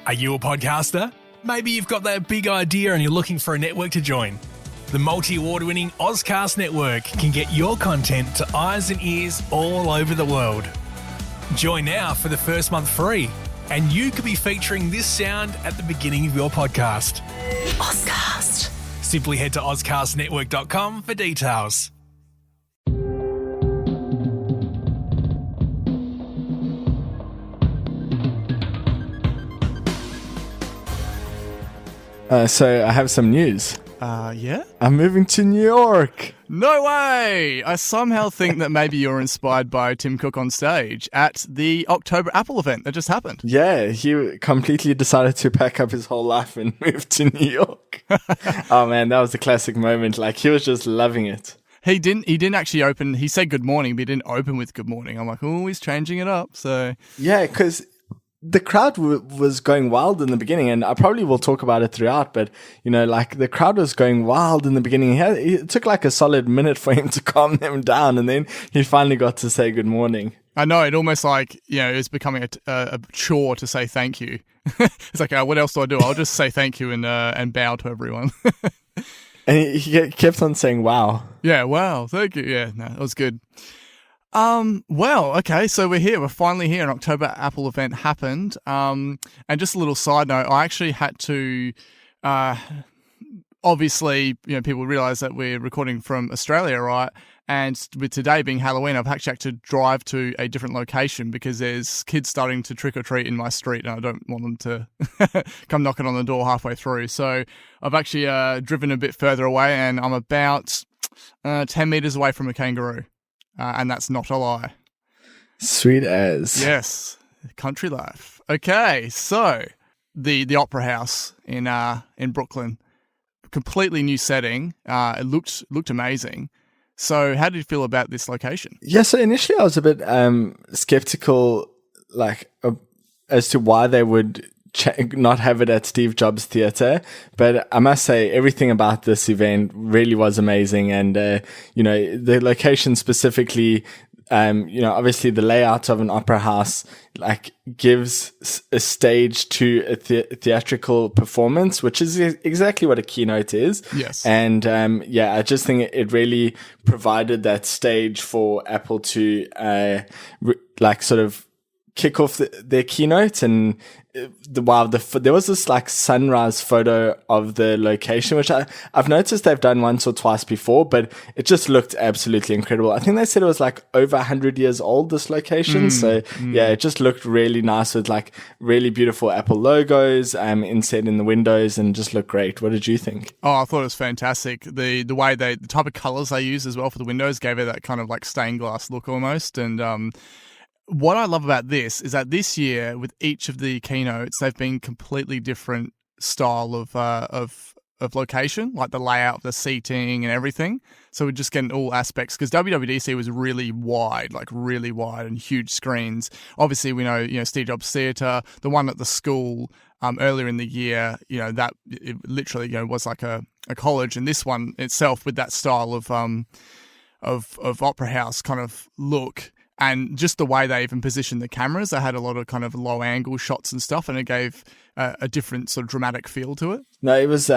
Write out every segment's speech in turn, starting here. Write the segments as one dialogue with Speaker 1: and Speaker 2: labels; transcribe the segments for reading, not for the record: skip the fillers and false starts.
Speaker 1: Are you a podcaster? Maybe you've got that big idea and you're looking for a network to join. The multi-award-winning Ozcast Network can get your content to eyes and ears all over the world. Join now for the first month free, and you could be featuring this sound at the beginning of your podcast.
Speaker 2: Ozcast.
Speaker 1: Simply head to ozcastnetwork.com for details.
Speaker 3: So I have some news.
Speaker 4: Yeah?
Speaker 3: I'm moving to New York.
Speaker 4: No way! I somehow think that maybe you're inspired by Tim Cook on stage at the October Apple event that just happened.
Speaker 3: Yeah, he completely decided to pack up his whole life and move to New York. Oh man, that was a classic moment. Like, he was just loving it.
Speaker 4: He didn't actually open, he said good morning, but he didn't open with good morning. I'm like, oh, he's changing it up, so...
Speaker 3: Yeah, because the crowd was going wild in the beginning, and I probably will talk about it throughout, but, you know, like, the crowd was going wild in the beginning. It took like a solid minute for him to calm them down, and then he finally got to say good morning.
Speaker 4: I know, it almost like, you know, it's becoming a chore to say thank you. It's like, what else do I do? I'll just say thank you and bow to everyone.
Speaker 3: And he kept on saying, wow.
Speaker 4: Yeah, wow, thank you. Yeah, no, it was good. Well, okay, so we're here. We're finally here. An October Apple event happened. And just a little side note, I actually had to, obviously, you know, people realize that we're recording from Australia, right? And with today being Halloween, I've actually had to drive to a different location because there's kids starting to trick or treat in my street, and I don't want them to come knocking on the door halfway through. So I've actually driven a bit further away, and I'm about 10 meters away from a kangaroo. And that's not a lie.
Speaker 3: Sweet as.
Speaker 4: Yes, country life. Okay, so the Opera House in Brooklyn, completely new setting. It looked amazing. So, how did you feel about this location?
Speaker 3: Yeah, so initially I was a bit skeptical, like, as to why they would not have it at Steve Jobs Theatre, but I must say everything about this event really was amazing. And you know, the location specifically, you know, obviously the layout of an opera house like gives a stage to a theatrical performance, which is exactly what a keynote is.
Speaker 4: Yes.
Speaker 3: And yeah, I just think it really provided that stage for Apple to like sort of kick off their keynote. And there was this like sunrise photo of the location, which I've noticed they've done once or twice before, but it just looked absolutely incredible. I think they said it was like over 100 years old, this location. Yeah, it just looked really nice with like really beautiful Apple logos inset in the windows, and just looked great. What did you think?
Speaker 4: Oh, I thought it was fantastic. The way the type of colors they used as well for the windows gave it that kind of like stained glass look almost. And what I love about this is that this year, with each of the keynotes, they've been completely different style of location, like the layout, the seating, and everything. So we're just getting all aspects, because WWDC was really wide and huge screens. Obviously, we know Steve Jobs Theatre, the one at the school earlier in the year, you know, that it literally was like a college, and this one itself with that style of opera house kind of look. And just the way they even positioned the cameras, they had a lot of kind of low angle shots and stuff, and it gave a different sort of dramatic feel to it.
Speaker 3: No, it was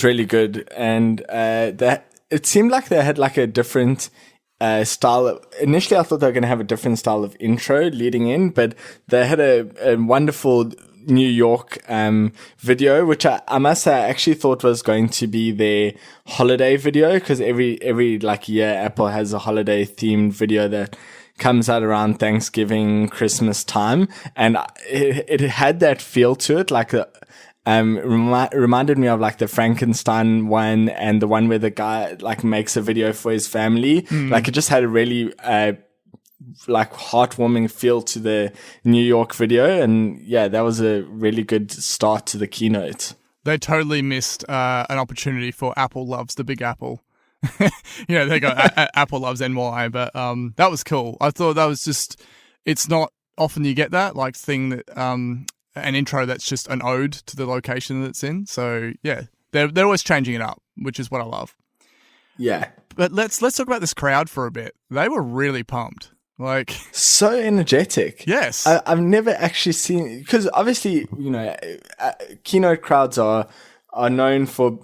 Speaker 3: really good, and that it seemed like they had like a different style. Initially, I thought they were going to have a different style of intro leading in, but they had a wonderful New York video, which I must say I actually thought was going to be their holiday video, because every like year Apple has a holiday themed video that comes out around Thanksgiving, Christmas time, and it had that feel to it, like reminded me of like the Frankenstein one, and the one where the guy like makes a video for his family. Like, it just had a really like heartwarming feel to the New York video, and yeah, that was a really good start to the keynote.
Speaker 4: They totally missed an opportunity for Apple Loves the Big Apple. They got Apple Loves NY, but that was cool. I thought that was just, it's not often you get that like thing that an intro that's just an ode to the location that it's in. So yeah, they're always changing it up, which is what I love.
Speaker 3: Yeah.
Speaker 4: But let's talk about this crowd for a bit. They were really pumped. Like,
Speaker 3: so energetic.
Speaker 4: yes.
Speaker 3: I've never actually seen, because obviously, keynote crowds are known for,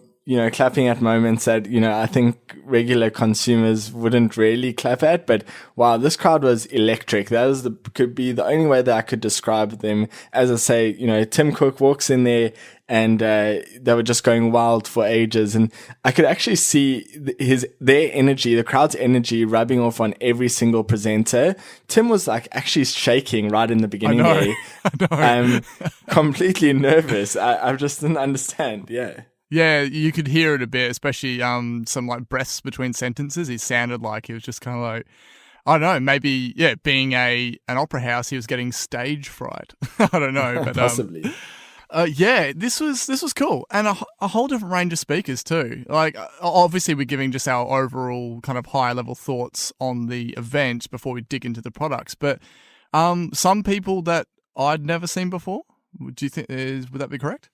Speaker 3: clapping at moments that, I think regular consumers wouldn't really clap at. But wow, this crowd was electric. That could be the only way that I could describe them. As I say, Tim Cook walks in there and they were just going wild for ages. And I could actually see their energy, the crowd's energy rubbing off on every single presenter. Tim was like actually shaking right in the beginning there.
Speaker 4: I know.
Speaker 3: Completely nervous. I just didn't understand. Yeah.
Speaker 4: Yeah, you could hear it a bit, especially some like breaths between sentences. He sounded like he was just kind of like, I don't know, maybe, being an opera house, he was getting stage fright. I don't know, but
Speaker 3: possibly.
Speaker 4: This was cool, and a whole different range of speakers too. Like, obviously, we're giving just our overall kind of higher level thoughts on the event before we dig into the products. But some people that I'd never seen before. Do you think would that be correct?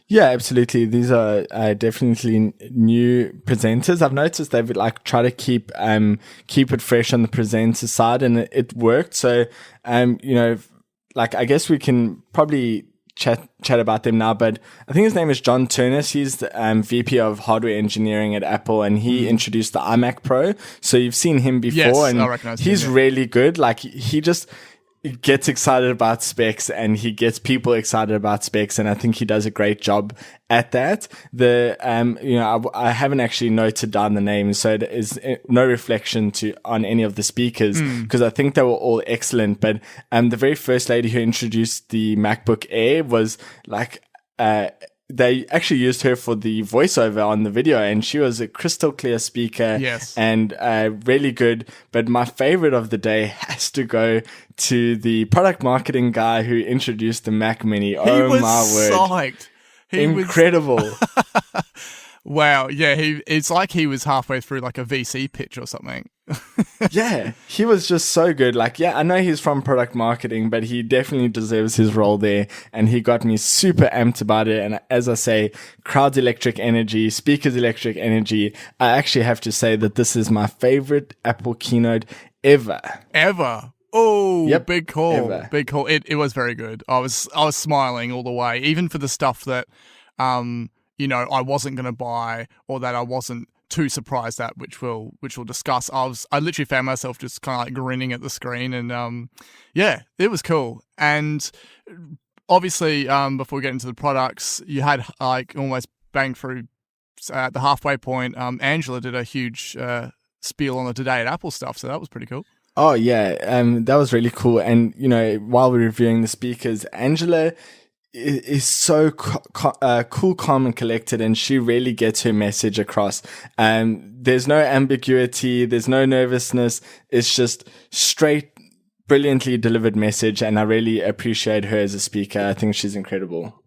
Speaker 3: Yeah, absolutely. These are definitely new presenters. I've noticed they've try to keep it fresh on the presenter side, and it worked. So, I guess we can probably chat about them now. But I think his name is John Turnus. He's the VP of hardware engineering at Apple, and he introduced the iMac Pro. So you've seen him before,
Speaker 4: yes,
Speaker 3: and
Speaker 4: I recognize
Speaker 3: he's
Speaker 4: him,
Speaker 3: really good. Like, he just gets excited about specs, and he gets people excited about specs, and I think he does a great job at that. I haven't actually noted down the names, so it is no reflection on any of the speakers, because I think they were all excellent. But the very first lady who introduced the MacBook Air was they actually used her for the voiceover on the video, and she was a crystal clear speaker.
Speaker 4: Yes.
Speaker 3: And really good. But my favorite of the day has to go to the product marketing guy who introduced the Mac Mini.
Speaker 4: He
Speaker 3: oh
Speaker 4: was
Speaker 3: my word.
Speaker 4: Psyched.
Speaker 3: Incredible.
Speaker 4: Wow. Yeah. It's like he was halfway through like a VC pitch or something.
Speaker 3: Yeah, he was just so good. I know he's from product marketing, but he definitely deserves his role there. And he got me super amped about it. And as I say, crowd's electric energy, speakers electric energy. I actually have to say that this is my favorite Apple keynote ever.
Speaker 4: Ever. Oh,
Speaker 3: yep,
Speaker 4: big call.
Speaker 3: ever.
Speaker 4: Big call. It was very good. I was smiling all the way, even for the stuff that, I wasn't going to buy, or that I wasn't too surprised at, which we'll discuss. I literally found myself just kind of like grinning at the screen, and it was cool. And obviously, before we get into the products, you had almost banged through at the halfway point. Angela did a huge spiel on the Today at Apple stuff, so that was pretty cool.
Speaker 3: Oh yeah, that was really cool. And while we're reviewing the speakers, Angela is so cool, calm, and collected, and she really gets her message across. There's no ambiguity, there's no nervousness. It's just straight, brilliantly delivered message, and I really appreciate her as a speaker. I think she's incredible.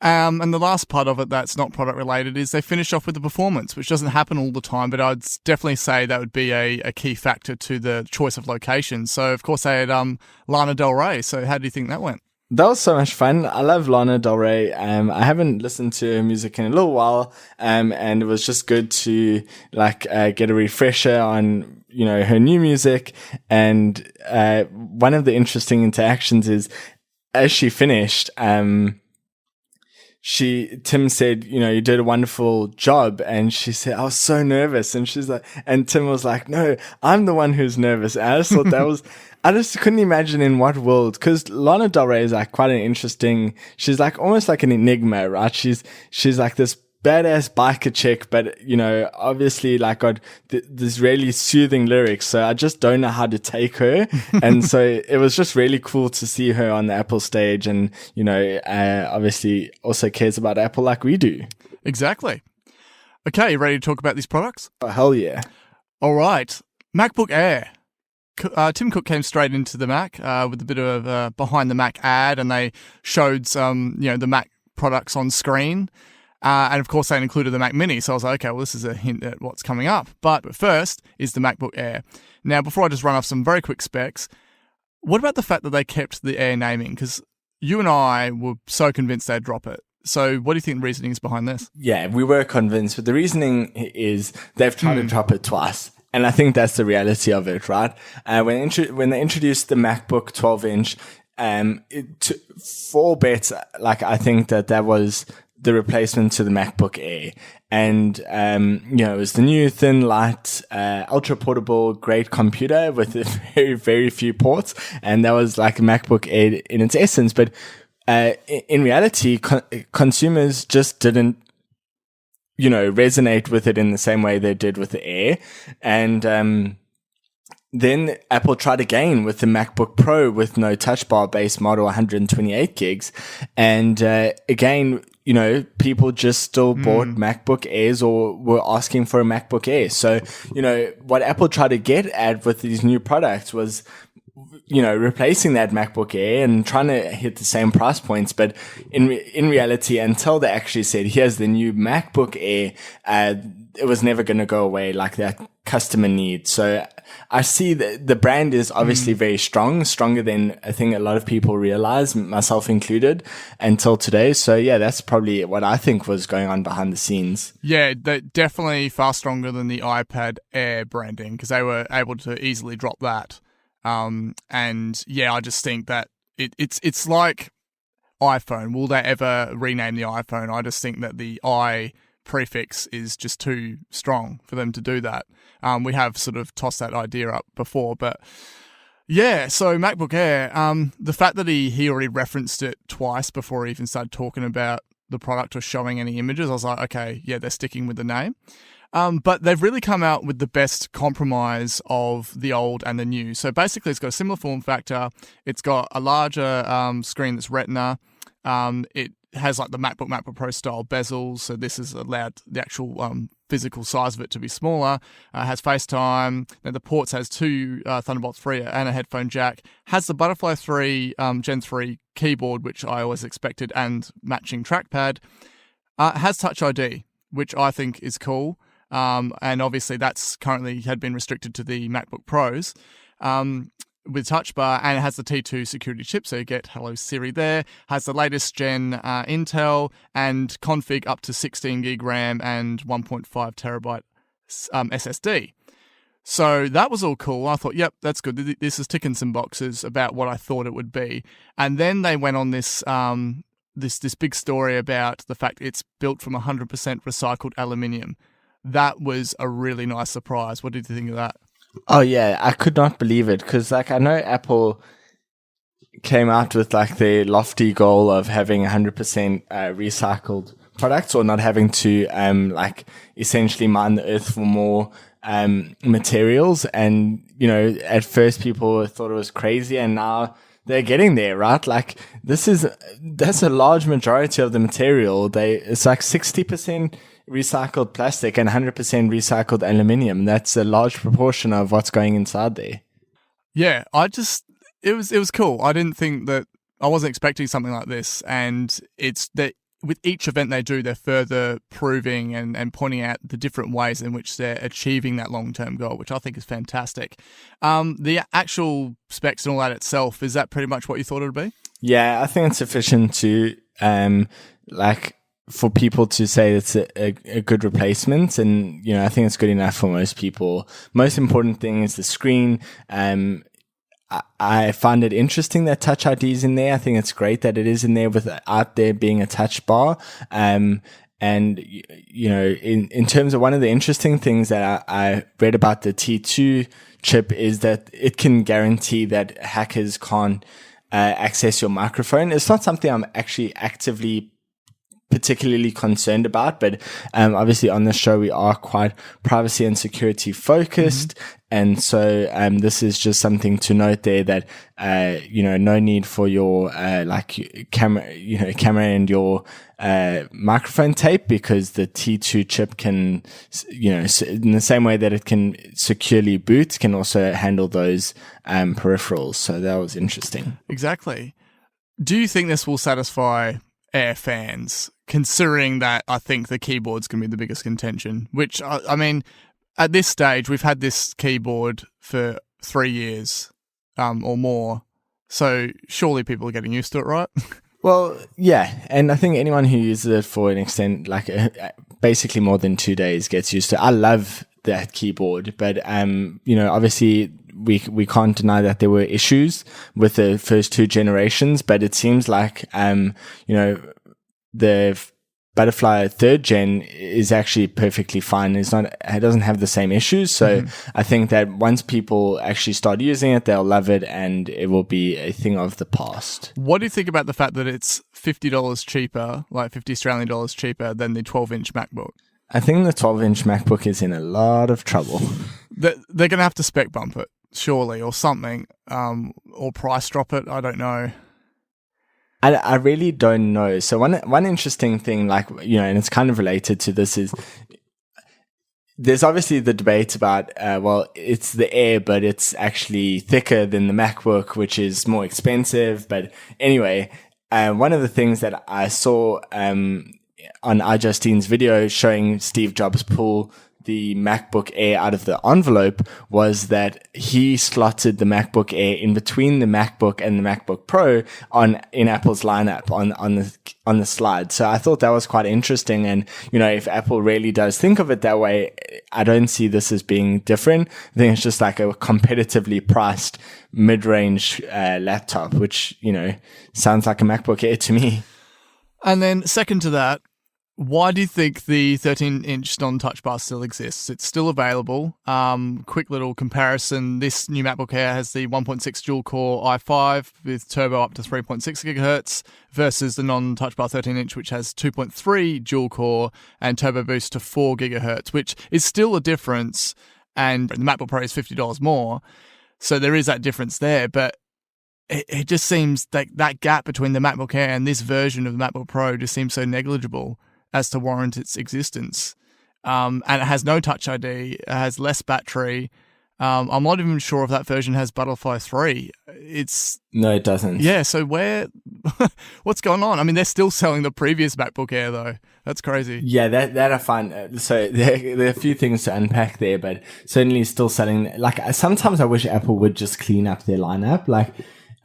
Speaker 4: And the last part of it that's not product related is they finish off with the performance, which doesn't happen all the time, but I'd definitely say that would be a key factor to the choice of location. So, of course, they had Lana Del Rey. So how do you think that went?
Speaker 3: That was so much fun. I love Lana Del Rey. I haven't listened to her music in a little while, and it was just good to get a refresher on her new music. And one of the interesting interactions is, as she finished, Tim said, you did a wonderful job. And she said, I was so nervous. And and Tim was like, no, I'm the one who's nervous. And I just thought I just couldn't imagine in what world, because Lana Del Rey is quite an interesting, she's almost like an enigma, right? She's like this badass biker chick, but obviously got this really soothing lyrics. So I just don't know how to take her. And so it was just really cool to see her on the Apple stage, and obviously also cares about Apple like we do.
Speaker 4: Exactly. Okay, you ready to talk about these products?
Speaker 3: Oh, hell yeah.
Speaker 4: All right. MacBook Air. Tim Cook came straight into the Mac with a bit of a behind the Mac ad, and they showed some, the Mac products on screen. And of course, they included the Mac Mini. So I was like, okay, well, this is a hint at what's coming up. But first is the MacBook Air. Now, before I just run off some very quick specs, what about the fact that they kept the Air naming? Because you and I were so convinced they'd drop it. So what do you think the reasoning is behind this?
Speaker 3: Yeah, we were convinced, but the reasoning is they've tried to drop it twice. And I think that's the reality of it, right? When they introduced the MacBook 12-inch, for bets, like I think that was the replacement to the MacBook Air. And, it was the new thin, light, ultra portable, great computer with very, very few ports. And that was like a MacBook Air in its essence. But, in reality, consumers just didn't, resonate with it in the same way they did with the Air. And, then Apple tried again with the MacBook Pro with no touch bar base model, 128 gigs. And, again, people just still bought MacBook Airs or were asking for a MacBook Air. So, what Apple tried to get at with these new products was, replacing that MacBook Air and trying to hit the same price points. But in reality, until they actually said, here's the new MacBook Air, it was never going to go away like that customer need. So I see that the brand is obviously very strong, stronger than I think a lot of people realize, myself included, until today. So yeah, that's probably what I think was going on behind the scenes.
Speaker 4: Yeah, they're definitely far stronger than the iPad Air branding because they were able to easily drop that. And yeah, I just think that it's like iPhone. Will they ever rename the iPhone? I just think that the i prefix is just too strong for them to do that. We have sort of tossed that idea up before, but yeah, so MacBook Air, the fact that he already referenced it twice before he even started talking about the product or showing any images, I was like, okay, yeah, they're sticking with the name. But they've really come out with the best compromise of the old and the new. So basically, it's got a similar form factor. It's got a larger screen that's Retina. It has like the MacBook Pro style bezels. So this has allowed the actual physical size of it to be smaller. Has FaceTime. Then the ports has two Thunderbolt 3 and a headphone jack. Has the Butterfly 3 Gen 3 keyboard, which I always expected, and matching trackpad. Has Touch ID, which I think is cool. And obviously that's currently had been restricted to the MacBook Pros with Touch Bar, and it has the T2 security chip, so you get Hello Siri there. Has the latest gen Intel and config up to 16 gig RAM and 1.5 terabyte SSD. So that was all cool. I thought, yep, that's good. This is ticking some boxes about what I thought it would be. And then they went on this this big story about the fact it's built from 100% recycled aluminium. That was a really nice surprise. What did you think of that?
Speaker 3: Oh yeah, I could not believe it because I know Apple came out with the lofty goal of having 100% recycled products or not having to essentially mine the earth for more materials. And at first people thought it was crazy, and now they're getting there, right? That's a large majority of the material. It's 60% recycled plastic and 100% recycled aluminium. That's a large proportion of what's going inside there.
Speaker 4: Yeah, it was cool. I didn't think that, I wasn't expecting something like this, and it's that with each event they do, they're further proving and pointing out the different ways in which they're achieving that long-term goal, which I think is fantastic. The actual specs and all that itself, is that pretty much what you thought it would be?
Speaker 3: Yeah, I think it's sufficient to for people to say it's a good replacement. And, I think it's good enough for most people. Most important thing is the screen. I find it interesting that Touch ID is in there. I think it's great that it is in there without there being a touch bar. And, in terms of one of the interesting things that I read about the T2 chip is that it can guarantee that hackers can't access your microphone. It's not something I'm actually actively particularly concerned about, but obviously on this show we are quite privacy and security focused, and so this is just something to note there that no need for your camera and your microphone tape, because the T2 chip can in the same way that it can securely boot, can also handle those peripherals. So that was interesting.
Speaker 4: Exactly. Do you think this will satisfy Air fans, considering that I think the keyboard's going to be the biggest contention, which, I mean, at this stage, we've had this keyboard for 3 years or more, so surely people are getting used to it, right?
Speaker 3: Well, yeah, and I think anyone who uses it for an extent, basically more than 2 days, gets used to it. I love that keyboard. But obviously we can't deny that there were issues with the first 2 generations, but it seems like the Butterfly 3rd gen is actually perfectly fine. It doesn't have the same issues. So I think that once people actually start using it, they'll love it and it will be a thing of the past.
Speaker 4: What do you think about the fact that it's $50 cheaper, like $50 Australian dollars cheaper than the 12-inch MacBook?
Speaker 3: I think the 12-inch MacBook is in a lot of trouble.
Speaker 4: They're going to have to spec bump it, surely, or something, or price drop it. I don't know.
Speaker 3: I really don't know. So one interesting thing, and it's kind of related to this, is there's obviously the debate about, it's the Air, but it's actually thicker than the MacBook, which is more expensive. But anyway, one of the things that I saw on iJustine's video showing Steve Jobs pull the MacBook Air out of the envelope was that he slotted the MacBook Air in between the MacBook and the MacBook Pro in Apple's lineup on the slide. So I thought that was quite interesting. And, if Apple really does think of it that way, I don't see this as being different. I think it's just like a competitively priced mid-range laptop, which, sounds like a MacBook Air to me.
Speaker 4: And then second to that, why do you think the 13-inch non-touch bar still exists? It's still available. Quick little comparison. This new MacBook Air has the 1.6 dual-core i5 with turbo up to 3.6 gigahertz versus the non-touch bar 13-inch, which has 2.3 dual-core and turbo boost to 4 gigahertz, which is still a difference. And the MacBook Pro is $50 more. So there is that difference there. But it just seems that gap between the MacBook Air and this version of the MacBook Pro just seems so negligible as to warrant its existence. And it has no Touch ID, it has less battery. I'm not even sure if that version has Butterfly 3.
Speaker 3: No, it doesn't.
Speaker 4: Yeah, so what's going on? I mean, they're still selling the previous MacBook Air, though. That's crazy.
Speaker 3: Yeah, that I find. So there are a few things to unpack there, but certainly still selling. Sometimes I wish Apple would just clean up their lineup.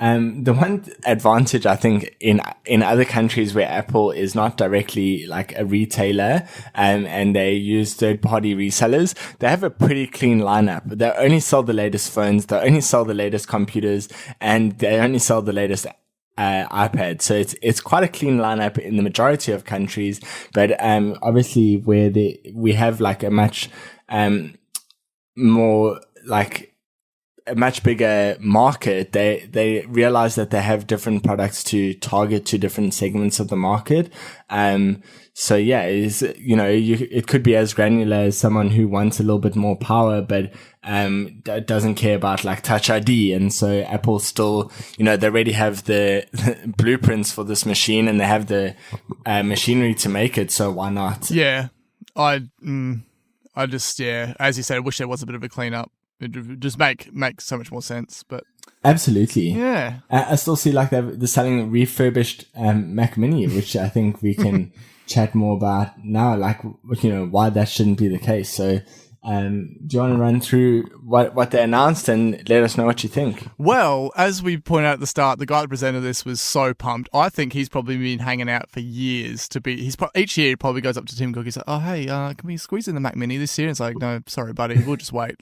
Speaker 3: The one advantage I think in other countries where Apple is not directly like a retailer, and they use third-party resellers, they have a pretty clean lineup. They only sell the latest phones, they only sell the latest computers, and they only sell the latest iPad. So it's quite a clean lineup in the majority of countries. But obviously where we have like a much more like a much bigger market, they realize that they have different products to target to different segments of the market. So yeah, it could be as granular as someone who wants a little bit more power, but doesn't care about like Touch ID. And so Apple still, they already have the blueprints for this machine and they have the machinery to make it. So why not?
Speaker 4: Yeah, I just, as you said, I wish there was a bit of a cleanup. It would just make so much more sense, but
Speaker 3: absolutely,
Speaker 4: yeah.
Speaker 3: I still see like they're selling refurbished Mac Mini, which I think we can chat more about now, like why that shouldn't be the case. So, do you want to run through what they announced and let us know what you think?
Speaker 4: Well, as we pointed out at the start, the guy that presented this was so pumped. I think he's probably been hanging out for years to be. Each year he probably goes up to Tim Cook. He's like, "Oh, hey, can we squeeze in the Mac Mini this year?" And it's like, "No, sorry, buddy, we'll just wait."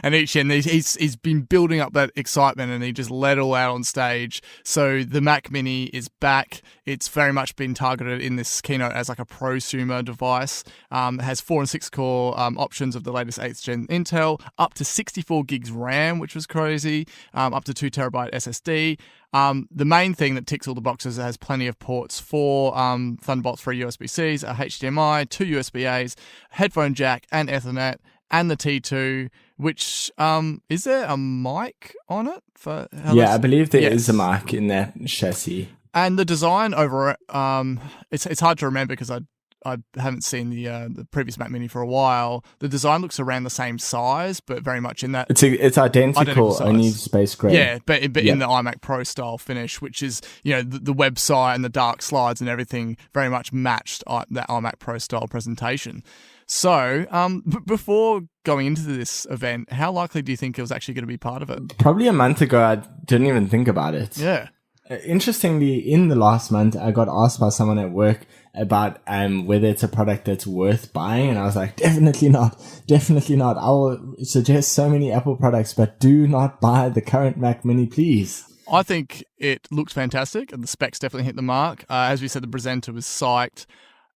Speaker 4: And each year he's been building up that excitement, and he just let it all out on stage. So the Mac Mini is back. It's very much been targeted in this keynote as like a prosumer device. It has 4 and 6 core options of the latest 8th gen Intel, up to 64 gigs RAM, which was crazy, up to 2 terabyte SSD. The main thing that ticks all the boxes, it has plenty of ports for Thunderbolt 3 USB-Cs, a HDMI, 2 USB-As, headphone jack and Ethernet, and the T2, which, is there a mic on it?
Speaker 3: I believe there is a mic in that chassis.
Speaker 4: And the design over it's hard to remember because I haven't seen the previous Mac Mini for a while. The design looks around the same size, but very much in that
Speaker 3: it's identical only space gray.
Speaker 4: Yeah, but in the iMac Pro style finish, which is the website and the dark slides and everything very much matched that iMac Pro style presentation. So, before going into this event, how likely do you think it was actually going to be part of it?
Speaker 3: Probably a month ago, I didn't even think about it.
Speaker 4: Yeah.
Speaker 3: Interestingly, in the last month, I got asked by someone at work about whether it's a product that's worth buying, and I was like, definitely not, definitely not. I will suggest so many Apple products, but do not buy the current Mac Mini, please.
Speaker 4: I think it looks fantastic, and the specs definitely hit the mark. As we said, the presenter was psyched,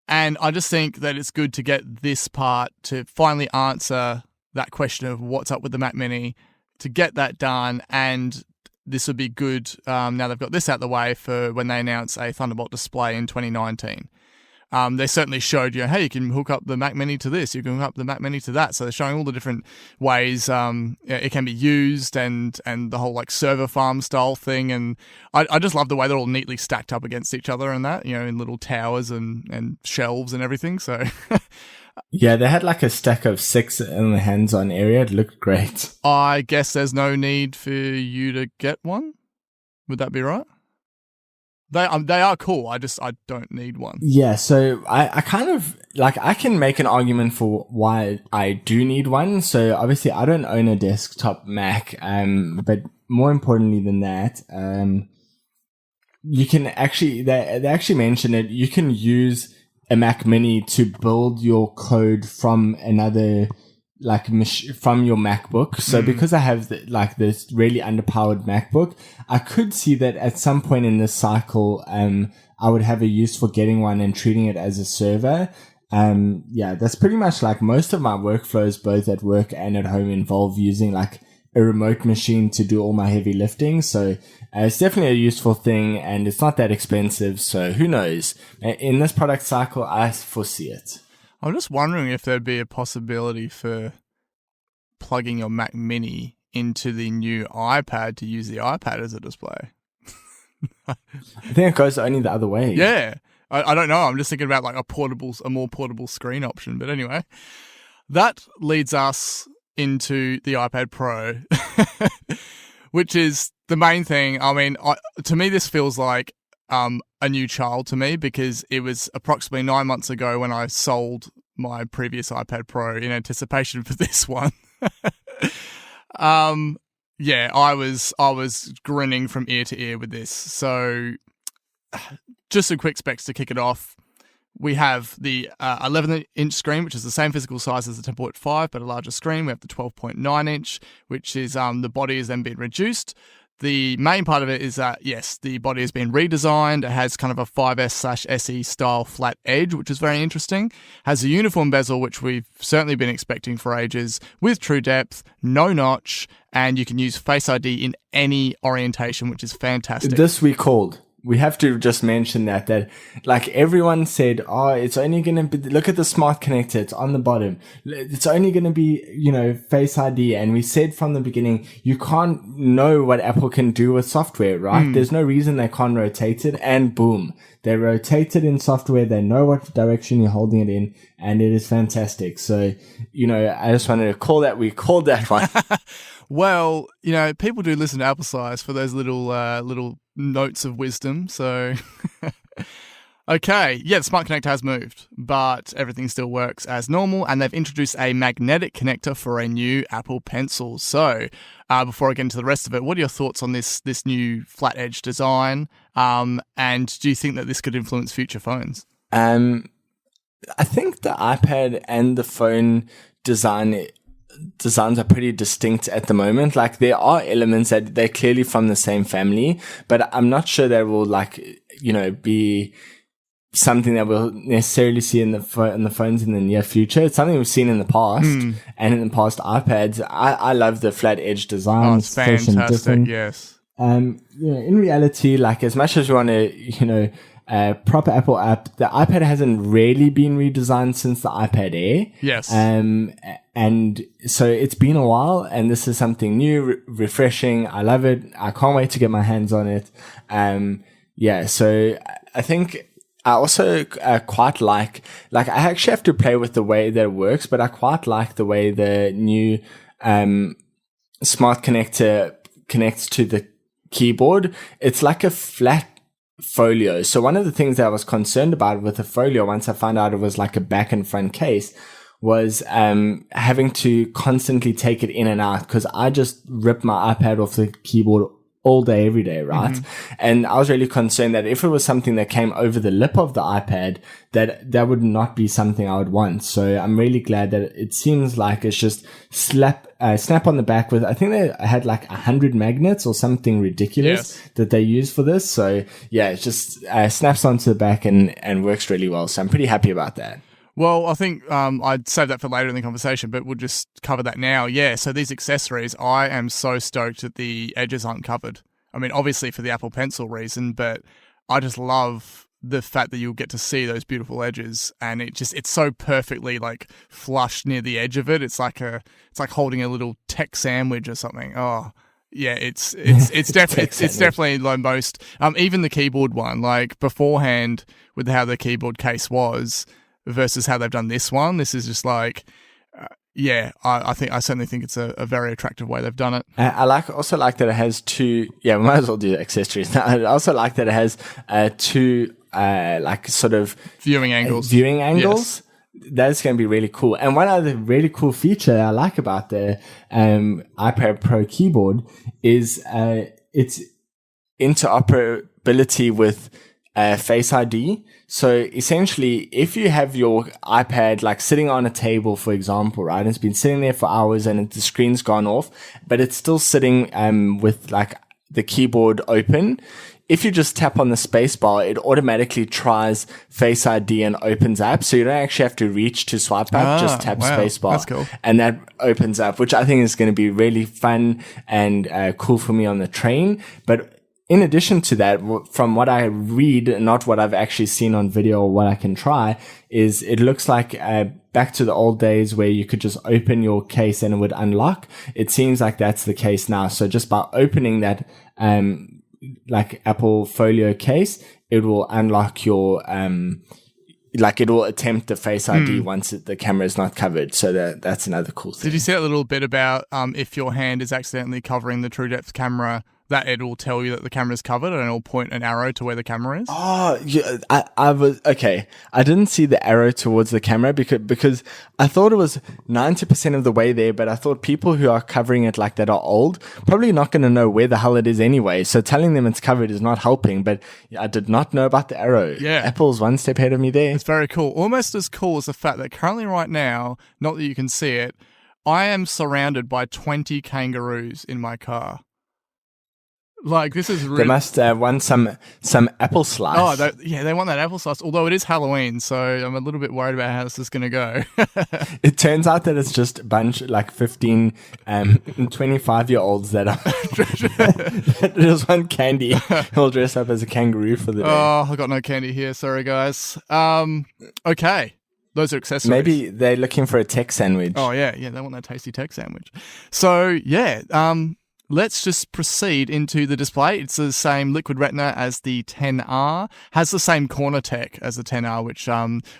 Speaker 4: and I just think that it's good to get this part to finally answer that question of what's up with the Mac Mini, to get that done, and this would be good now they've got this out of the way for when they announce a Thunderbolt display in 2019. They certainly showed you, hey, you can hook up the Mac Mini to this, you can hook up the Mac Mini to that. So they're showing all the different ways it can be used, and the whole like server farm style thing. And I just love the way they're all neatly stacked up against each other and that, in little towers and shelves and everything. So
Speaker 3: yeah, they had like a stack of 6 in the hands-on area. It looked great.
Speaker 4: I guess there's no need for you to get one. Would that be right? They are cool. I don't need one.
Speaker 3: Yeah, so I kind of like, I can make an argument for why I do need one. So obviously I don't own a desktop Mac, but more importantly than that, you can actually, they actually mentioned it, you can use a Mac Mini to build your code from another, like from your MacBook. So because I have this really underpowered MacBook, I could see that at some point in this cycle, I would have a use for getting one and treating it as a server. Yeah, that's pretty much like most of my workflows, both at work and at home, involve using like a remote machine to do all my heavy lifting. So it's definitely a useful thing, and it's not that expensive. So who knows? In this product cycle, I foresee it.
Speaker 4: I'm just wondering if there'd be a possibility for plugging your Mac Mini into the new iPad to use the iPad as a display.
Speaker 3: I think it goes only the other way.
Speaker 4: Yeah. I don't know. I'm just thinking about like a more portable screen option. But anyway, that leads us into the iPad Pro, which is the main thing. I mean, to me, this feels like a new child to me, because it was approximately 9 months ago when I sold my previous iPad Pro in anticipation for this one. Yeah, I was grinning from ear to ear with this. So just some quick specs to kick it off. We have the 11-inch screen, which is the same physical size as the 10.5, but a larger screen. We have the 12.9-inch, which is the body has then been reduced. The main part of it is that, yes, the body has been redesigned. It has kind of a 5S/SE style flat edge, which is very interesting. Has a uniform bezel, which we've certainly been expecting for ages, with true depth, no notch, and you can use Face ID in any orientation, which is fantastic.
Speaker 3: This we called. We have to just mention that like everyone said, oh, it's only going to be, look at the smart connector, it's on the bottom. It's only going to be, Face ID. And we said from the beginning, you can't know what Apple can do with software, right? There's no reason they can't rotate it, and boom, they rotate it in software. They know what direction you're holding it in, and it is fantastic. So, I just wanted to call that, we called that one.
Speaker 4: Well, people do listen to Apple Size for those little notes of wisdom. So, okay. Yeah, the smart connector has moved, but everything still works as normal. And they've introduced a magnetic connector for a new Apple Pencil. So, before I get into the rest of it, what are your thoughts on this new flat edge design? And do you think that this could influence future phones?
Speaker 3: I think the iPad and the phone designs are pretty distinct at the moment. Like, there are elements that they're clearly from the same family, but I'm not sure they will be something that we'll necessarily see in the phones in the near future. It's something we've seen in the past, and in the past iPads. I love the flat edge design.
Speaker 4: Oh, it's fantastic. Yes.
Speaker 3: In reality, like, as much as we want to, proper Apple app, the iPad hasn't really been redesigned since the iPad Air.
Speaker 4: Yes.
Speaker 3: And so it's been a while, and this is something new, refreshing. I love it. I can't wait to get my hands on it. So I think I also quite like I actually have to play with the way that it works, but I quite like the way the new smart connector connects to the keyboard. It's like a flat folio. So one of the things that I was concerned about with the folio, once I found out it was like a back and front case, was having to constantly take it in and out, because I just rip my iPad off the keyboard all day, every day, right? And I was really concerned that if it was something that came over the lip of the iPad, that would not be something I would want. So I'm really glad that it seems like it's just snap on the back with, I think they had like 100 magnets or something ridiculous that they use for this. So yeah, it just snaps onto the back and works really well. So I'm pretty happy about that.
Speaker 4: Well, I think I'd save that for later in the conversation, but we'll just cover that now. Yeah, so these accessories, I am so stoked that the edges aren't covered. I mean, obviously for the Apple Pencil reason, but I just love the fact that you'll get to see those beautiful edges, and it's so perfectly like flush near the edge of it. It's like holding a little tech sandwich or something. Oh, yeah, it's definitely the most. Even the keyboard one, like beforehand with how the keyboard case was versus how they've done this one. This is just like, I certainly think it's a very attractive way they've done it.
Speaker 3: I also like that it has two. Yeah, we might as well do accessories now. I also like that it has two like sort of
Speaker 4: viewing angles.
Speaker 3: Yes. That's going to be really cool. And one other really cool feature that I like about the iPad Pro keyboard is its interoperability with Face ID. So essentially, if you have your iPad like sitting on a table, for example, right, and it's been sitting there for hours and the screen's gone off, but it's still sitting with like the keyboard open. If you just tap on the space bar, it automatically tries Face ID and opens up. So you don't actually have to reach to swipe up, just tap space bar.
Speaker 4: That's cool.
Speaker 3: And that opens up, which I think is going to be really fun and cool for me on the train. But in addition to that, from what I read, not what I've actually seen on video or what I can try, is it looks like back to the old days where you could just open your case and it would unlock. It seems like that's the case now. So just by opening that like Apple Folio case, it will unlock your like it will attempt the Face ID once the camera is not covered. So that's another cool thing.
Speaker 4: Did you see that little bit about if your hand is accidentally covering the True Depth camera, that it will tell you that the camera is covered and it'll point an arrow to where the camera is?
Speaker 3: Oh, yeah, I was, okay. I didn't see the arrow towards the camera because I thought it was 90% of the way there, but I thought people who are covering it like that are old, probably not going to know where the hell it is anyway. So telling them it's covered is not helping, but I did not know about the arrow.
Speaker 4: Yeah.
Speaker 3: Apple's one step ahead of me there.
Speaker 4: It's very cool. Almost as cool as the fact that currently right now, not that you can see it, I am surrounded by 20 kangaroos in my car. Like, this is really...
Speaker 3: They must want some apple slice.
Speaker 4: Oh, they want that apple slice, although it is Halloween, so I'm a little bit worried about how this is going to go.
Speaker 3: It turns out that it's just a bunch, like 15 25-year-olds that are... that just want candy. He'll dress up as a kangaroo for the day.
Speaker 4: Oh, I got no candy here. Sorry, guys. Okay. Those are accessories.
Speaker 3: Maybe they're looking for a tech sandwich.
Speaker 4: Oh, yeah. They want that tasty tech sandwich. So, yeah, let's just proceed into the display. It's the same liquid retina as the 10R, has the same corner tech as the 10R, which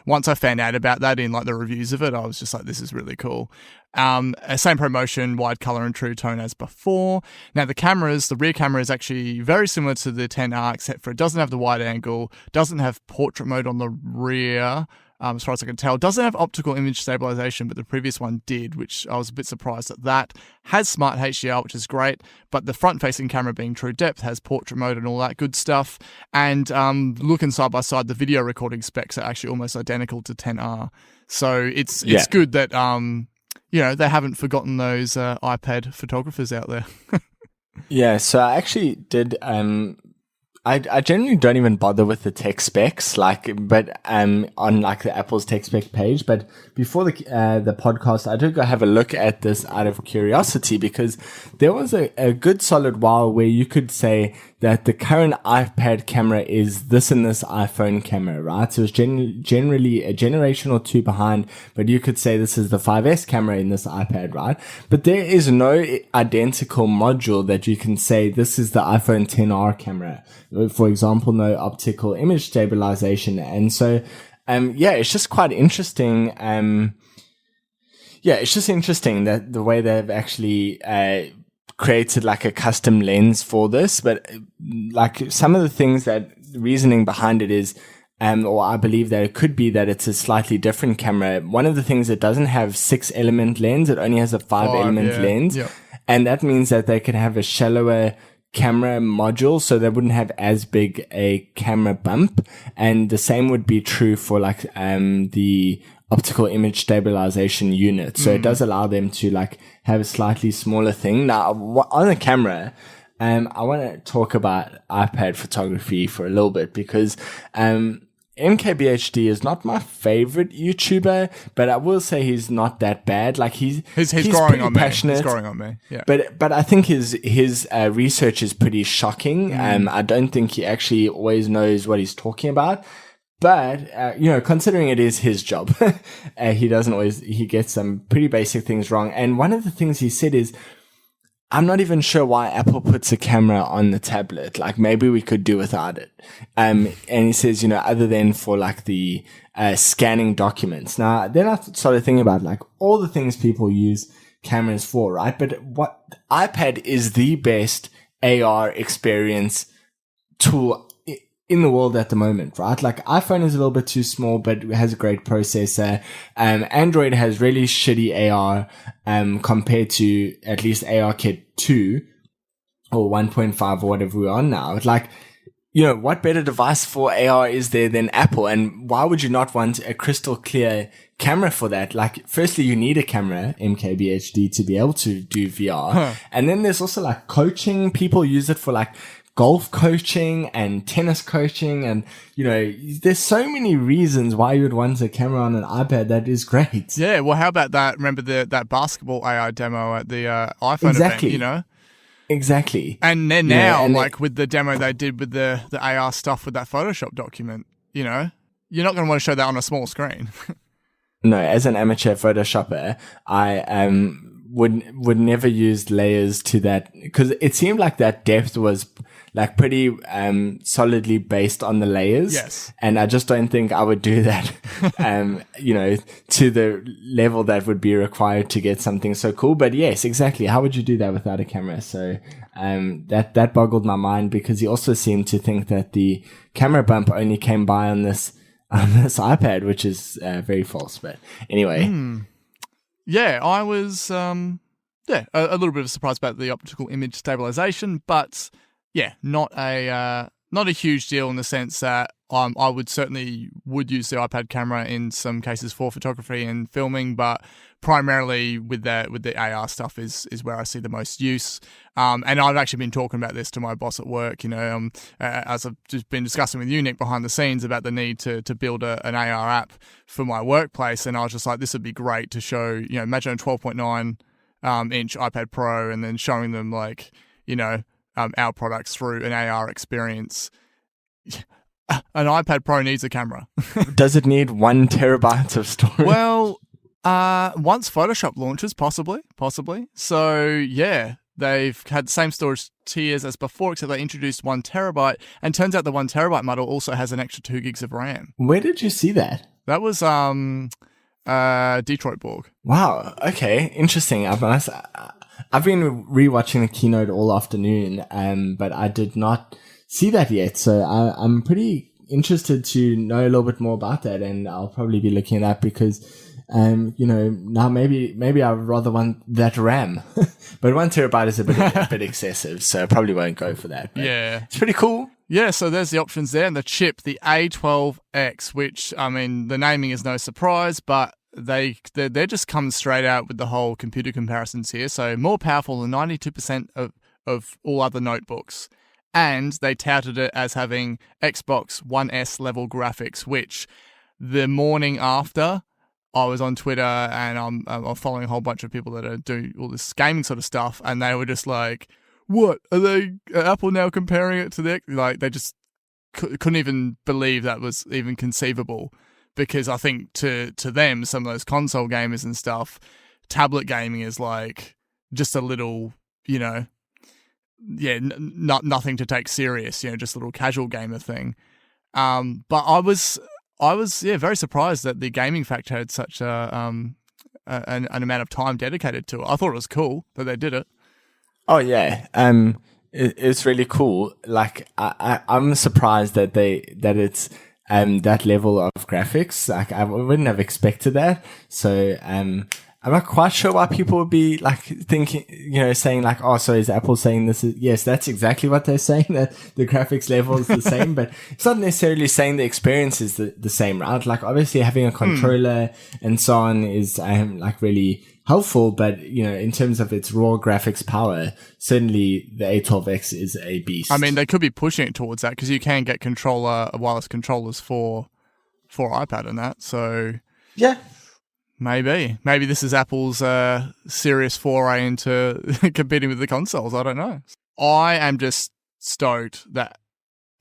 Speaker 4: once I found out about that in like the reviews of it, I was just like, this is really cool. Same ProMotion, wide color and true tone as before. Now the rear camera is actually very similar to the 10R, except for it doesn't have the wide angle, doesn't have portrait mode on the rear, as far as I can tell. Doesn't have optical image stabilization, but the previous one did, which I was a bit surprised at that. Has smart HDR, which is great, but the front-facing camera being True Depth has portrait mode and all that good stuff. And looking side by side, the video recording specs are actually almost identical to 10R. So it's good that they haven't forgotten those iPad photographers out there.
Speaker 3: Yeah, so I actually did. I generally don't even bother with the tech specs, but on like the Apple's tech spec page. But before the podcast, I did go have a look at this out of curiosity, because there was a good solid while where you could say that the current iPad camera is this and this iPhone camera, right? So it's generally a generation or two behind, but you could say this is the 5S camera in this iPad, right? But there is no identical module that you can say this is the iPhone XR camera. For example, no optical image stabilization. And so, it's just quite interesting. It's just interesting that the way they've actually, created like a custom lens for this, but like some of the things that reasoning behind it is, or I believe that it could be that it's a slightly different camera. One of the things, it doesn't have 6-element lens. It only has a 5-element lens. Yep. And that means that they can have a shallower camera module, so they wouldn't have as big a camera bump. And the same would be true for like the optical image stabilization unit. So it does allow them to like have a slightly smaller thing. Now on the camera, I want to talk about iPad photography for a little bit because MKBHD is not my favorite YouTuber, but I will say he's not that bad. Like he's
Speaker 4: growing on
Speaker 3: passionate,
Speaker 4: me. He's growing on me. Yeah.
Speaker 3: But I think his research is pretty shocking. I don't think he actually always knows what he's talking about. But considering it is his job, he gets some pretty basic things wrong. And one of the things he said is, I'm not even sure why Apple puts a camera on the tablet. Like maybe we could do without it. And he says, other than for like the scanning documents. Now, then I started thinking about like all the things people use cameras for, right? But iPad is the best AR experience tool in the world at the moment, right? Like iPhone is a little bit too small, but it has a great processor. Android has really shitty AR, compared to at least ARKit 2 or 1.5 or whatever we're on now. It's like, what better device for AR is there than Apple? And why would you not want a crystal clear camera for that? Like, firstly, you need a camera, MKBHD, to be able to do VR. And then there's also like coaching. People use it for like golf coaching and tennis coaching. And, there's so many reasons why you would want a camera on an iPad that is great.
Speaker 4: Yeah. Well, how about that? Remember that basketball AI demo at the iPhone event,
Speaker 3: Exactly.
Speaker 4: And then now, with the demo they did with the AR stuff with that Photoshop document, you're not going to want to show that on a small screen.
Speaker 3: No, as an amateur Photoshopper, I would never use layers to that, because it seemed like that depth was like pretty solidly based on the layers.
Speaker 4: Yes.
Speaker 3: And I just don't think I would do that, to the level that would be required to get something so cool. But yes, exactly. How would you do that without a camera? So that boggled my mind, because he also seemed to think that the camera bump only came by on this iPad, which is very false. But anyway.
Speaker 4: Yeah, I was a little bit of a surprise about the optical image stabilization, but yeah, not a huge deal in the sense that I would use the iPad camera in some cases for photography and filming, but primarily with the AR stuff is where I see the most use. And I've actually been talking about this to my boss at work, as I've just been discussing with you, Nick, behind the scenes about the need to build an AR app for my workplace. And I was just like, this would be great to show, imagine a 12.9 inch iPad Pro and then showing them our products through an AR experience. An iPad Pro needs a camera.
Speaker 3: Does it need 1 terabyte of storage?
Speaker 4: Well, once Photoshop launches, possibly. So yeah, they've had the same storage tiers as before, except they introduced 1 terabyte. And turns out the 1 terabyte model also has an extra 2 gigs of RAM.
Speaker 3: Where did you see that?
Speaker 4: That was Detroit Borg.
Speaker 3: Wow. Okay. Interesting. I've been rewatching the keynote all afternoon, but I did not see that yet. So I'm pretty interested to know a little bit more about that, and I'll probably be looking at that because, now maybe I would rather want that RAM, but 1 terabyte is a bit excessive, so I probably won't go for that. But
Speaker 4: yeah,
Speaker 3: it's pretty cool.
Speaker 4: Yeah, so there's the options there, and the chip, the A12X, which the naming is no surprise, but they're just coming straight out with the whole computer comparisons here. So more powerful than 92% of all other notebooks. And they touted it as having Xbox One S level graphics, which the morning after I was on Twitter and I'm following a whole bunch of people that are doing all this gaming sort of stuff, and they were just like, what, are Apple now comparing it to they just couldn't even believe that was even conceivable, because I think to them, some of those console gamers and stuff, tablet gaming is like just a little, nothing to take serious, just a little casual gamer thing. But I was very surprised that the gaming factor had such an amount of time dedicated to it. I thought it was cool that they did it.
Speaker 3: Oh yeah, it's really cool. Like I'm surprised that it's that level of graphics. Like I wouldn't have expected that. So I'm I'm not quite sure why people would be like thinking, saying like, oh, so is Apple saying this is, yes, that's exactly what they're saying, that the graphics level is the same, but it's not necessarily saying the experience is the same, right? Like obviously having a controller and so on is like really helpful, but in terms of its raw graphics power, certainly the A12X is a beast.
Speaker 4: I mean, they could be pushing it towards that because you can get wireless controllers for iPad and that. So
Speaker 3: yeah, maybe
Speaker 4: this is Apple's serious foray into competing with the consoles. I don't know. I am just stoked that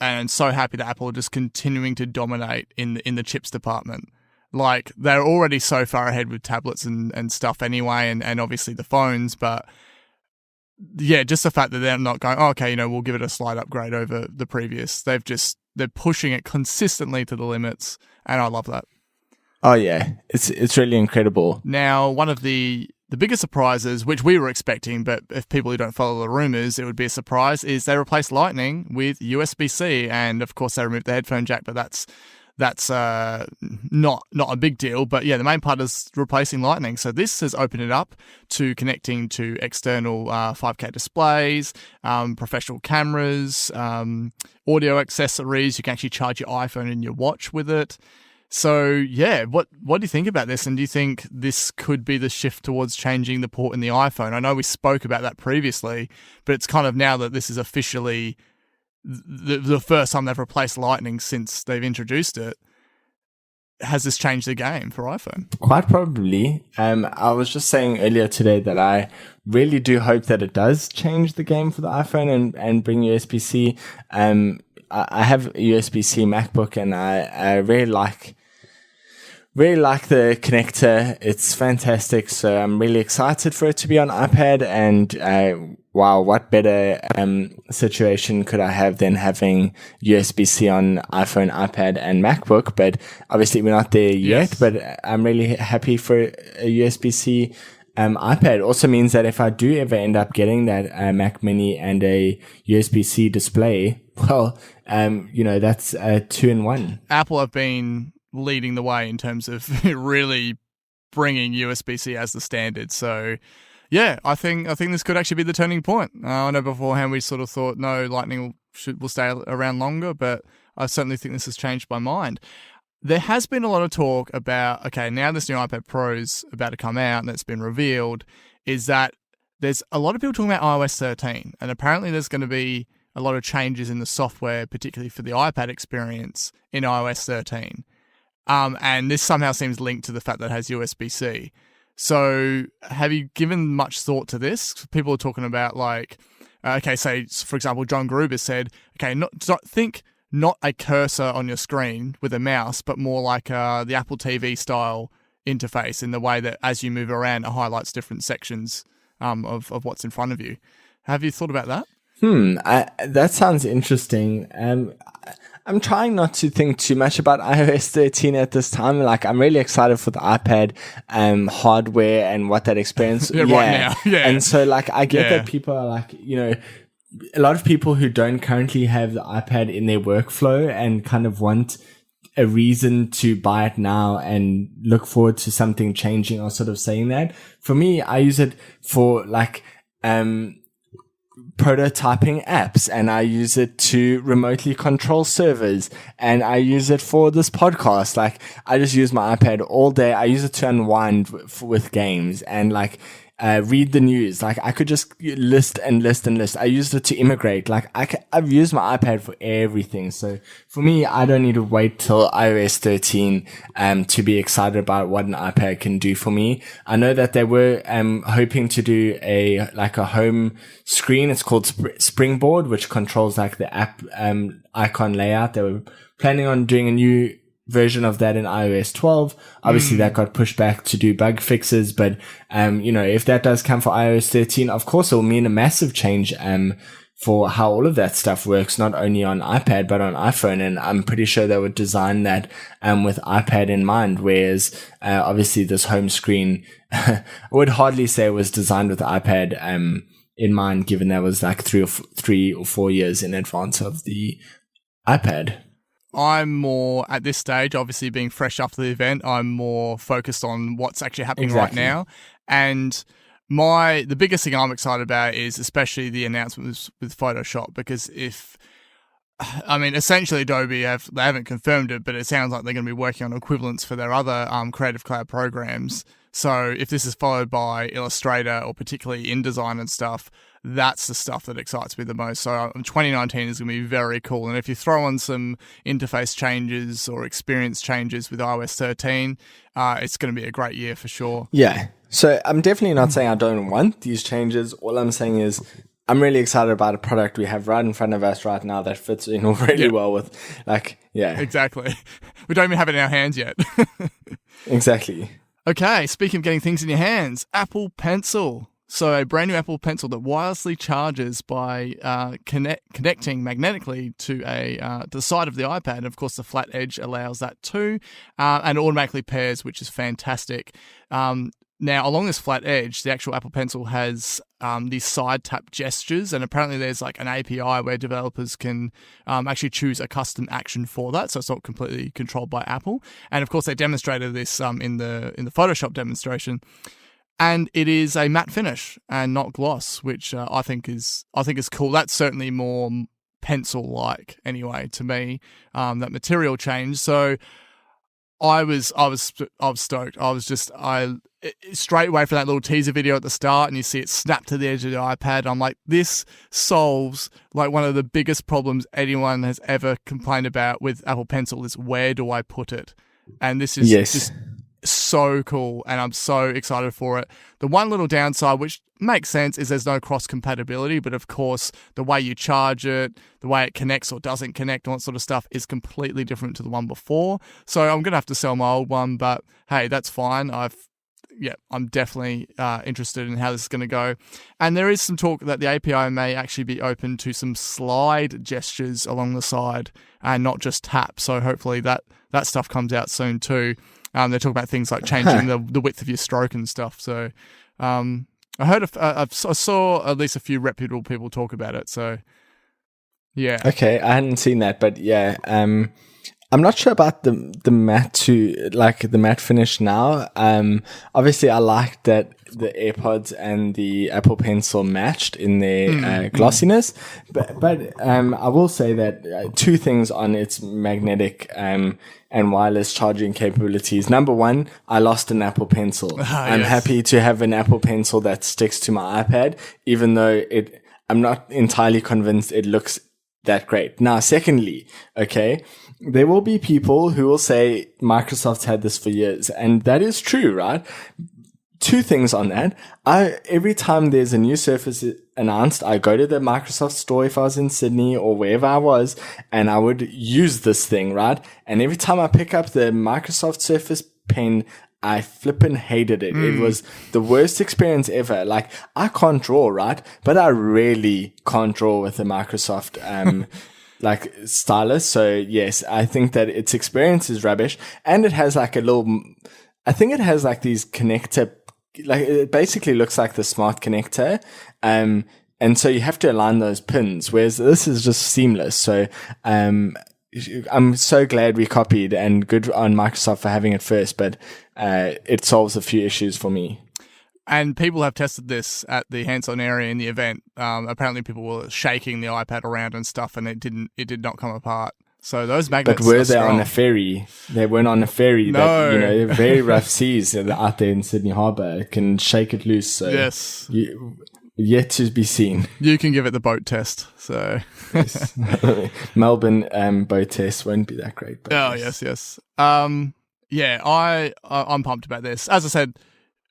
Speaker 4: and so happy that Apple are just continuing to dominate in the chips department. Like, they're already so far ahead with tablets and stuff anyway, and obviously the phones, but yeah, just the fact that they're not going, oh, okay, we'll give it a slight upgrade over the previous. They're pushing it consistently to the limits, and I love that.
Speaker 3: Oh yeah, it's really incredible.
Speaker 4: Now, one of the biggest surprises, which we were expecting, but if people who don't follow the rumours, it would be a surprise, is they replaced Lightning with USB-C, and of course they removed the headphone jack, but that's not a big deal, but yeah, the main part is replacing Lightning. So this has opened it up to connecting to external 5K displays, professional cameras, audio accessories. You can actually charge your iPhone and your watch with it. So yeah, what do you think about this? And do you think this could be the shift towards changing the port in the iPhone? I know we spoke about that previously, but it's kind of now that this is officially the first time they've replaced Lightning since they've introduced it. Has this changed the game for iPhone? Quite
Speaker 3: probably. I was just saying earlier today that I really do hope that it does change the game for the iPhone and bring USB-C. I have a USB-C MacBook and I really like the connector. It's fantastic. So I'm really excited for it to be on iPad. And wow, what better situation could I have than having USB-C on iPhone, iPad, and MacBook? But obviously we're not there yet. Yes. But I'm really happy for a USB-C iPad. Also means that if I do ever end up getting that Mac Mini and a USB-C display, well, that's a 2-in-1.
Speaker 4: Apple have been leading the way in terms of really bringing USB-C as the standard. So, yeah, I think this could actually be the turning point. I know beforehand we sort of thought, no, Lightning will stay around longer, but I certainly think this has changed my mind. There has been a lot of talk about, okay, now this new iPad Pro's about to come out and it's been revealed, is that there's a lot of people talking about iOS 13, and apparently there's going to be a lot of changes in the software, particularly for the iPad experience in iOS 13. And this somehow seems linked to the fact that it has USB-C. So have you given much thought to this? People are talking about like, say, for example, John Gruber said, okay, think not a cursor on your screen with a mouse, but more like the Apple TV style interface in the way that as you move around, it highlights different sections of what's in front of you. Have you thought about that?
Speaker 3: That sounds interesting. I'm trying not to think too much about iOS 13 at this time. Like, I'm really excited for the iPad hardware and what that experience.
Speaker 4: Right now. Yeah.
Speaker 3: And so, like, I get that people are like, a lot of people who don't currently have the iPad in their workflow and kind of want a reason to buy it now and look forward to something changing or sort of saying that. For me, I use it for like, prototyping apps, and I use it to remotely control servers, and I use it for this podcast. Like, I just use my iPad all day. I use it to unwind with games and like read the news. Like, I could just list. I used it to immigrate. Like, I've used my iPad for everything. So for me, I don't need to wait till iOS 13 to be excited about what an iPad can do for me. I know that they were hoping to do a home screen. It's called Springboard, which controls like the app icon layout. They were planning on doing a new version of that in iOS 12. Obviously that got pushed back to do bug fixes, but if that does come for iOS 13, of course it will mean a massive change for how all of that stuff works, not only on iPad but on iPhone. And I'm pretty sure they would design that with iPad in mind, whereas obviously this home screen I would hardly say it was designed with iPad in mind, given that was like 3 or 4 years in advance of the iPad.
Speaker 4: I'm more, at this stage, obviously being fresh after the event, I'm more focused on what's actually happening right now. And the biggest thing I'm excited about is especially the announcement with Photoshop, because essentially Adobe they haven't confirmed it, but it sounds like they're going to be working on equivalents for their other Creative Cloud programs. So if this is followed by Illustrator or particularly InDesign and stuff, that's the stuff that excites me the most. So 2019 is going to be very cool. And if you throw on some interface changes or experience changes with iOS 13, it's going to be a great year for sure.
Speaker 3: Yeah. So I'm definitely not saying I don't want these changes. All I'm saying is I'm really excited about a product we have right in front of us right now that fits in really well with,
Speaker 4: Exactly. We don't even have it in our hands yet.
Speaker 3: Exactly.
Speaker 4: Okay, speaking of getting things in your hands, Apple Pencil. So a brand new Apple Pencil that wirelessly charges by connecting magnetically to the side of the iPad. And of course, the flat edge allows that too, and automatically pairs, which is fantastic. Now, along this flat edge, the actual Apple Pencil has these side tap gestures, and apparently there's like an API where developers can actually choose a custom action for that, so it's not completely controlled by Apple. And of course, they demonstrated this in the Photoshop demonstration, and it is a matte finish and not gloss, which I think is cool. That's certainly more pencil-like, anyway, to me. That material change, so. I was stoked. Straight away from that little teaser video at the start, and you see it snap to the edge of the iPad. I'm like, this solves like one of the biggest problems anyone has ever complained about with Apple Pencil is where do I put it? And this is just so cool, and I'm so excited for it. The one little downside, which makes sense, is there's no cross compatibility, but of course the way you charge it, the way it connects or doesn't connect, all that sort of stuff is completely different to the one before. So I'm gonna have to sell my old one, but hey, that's fine. I'm definitely interested in how this is going to go. And there is some talk that the API may actually be open to some slide gestures along the side and not just tap. So hopefully that stuff comes out soon too. They're talking about things like changing the width of your stroke and stuff. So I saw at least a few reputable people talk about it. So yeah.
Speaker 3: Okay, I hadn't seen that, but yeah. I'm not sure about the matte the matte finish now. Obviously I liked that the AirPods and the Apple Pencil matched in their glossiness, but I will say that two things on its magnetic and wireless charging capabilities. Number one, I lost an Apple Pencil. I'm happy to have an Apple Pencil that sticks to my iPad, even though I'm not entirely convinced it looks that great. Now, secondly, okay, there will be people who will say Microsoft's had this for years, and that is true, right? Two things on that. Every time there's a new Surface announced, I go to the Microsoft store if I was in Sydney or wherever I was, and I would use this thing, right? And every time I pick up the Microsoft Surface Pen, I flippin' hated it. It was the worst experience ever. Like, I can't draw, right? But I really can't draw with the Microsoft, stylus. So yes, I think that its experience is rubbish. And it has like I think it has like these connector, like it basically looks like the smart connector. And so you have to align those pins, whereas this is just seamless. So, I'm so glad we copied, and good on Microsoft for having it first, but it solves a few issues for me.
Speaker 4: And people have tested this at the hands-on area in the event. Apparently people were shaking the iPad around and stuff, and it did not come apart. So those magnets.
Speaker 3: But were they on a ferry? They weren't on a ferry.
Speaker 4: No.
Speaker 3: That, very rough seas out there in Sydney Harbour. It can shake it loose. So
Speaker 4: yes.
Speaker 3: Yet to be seen.
Speaker 4: You can give it the boat test. So
Speaker 3: yes. Melbourne boat test won't be that great. But
Speaker 4: yes. I'm pumped about this. As I said,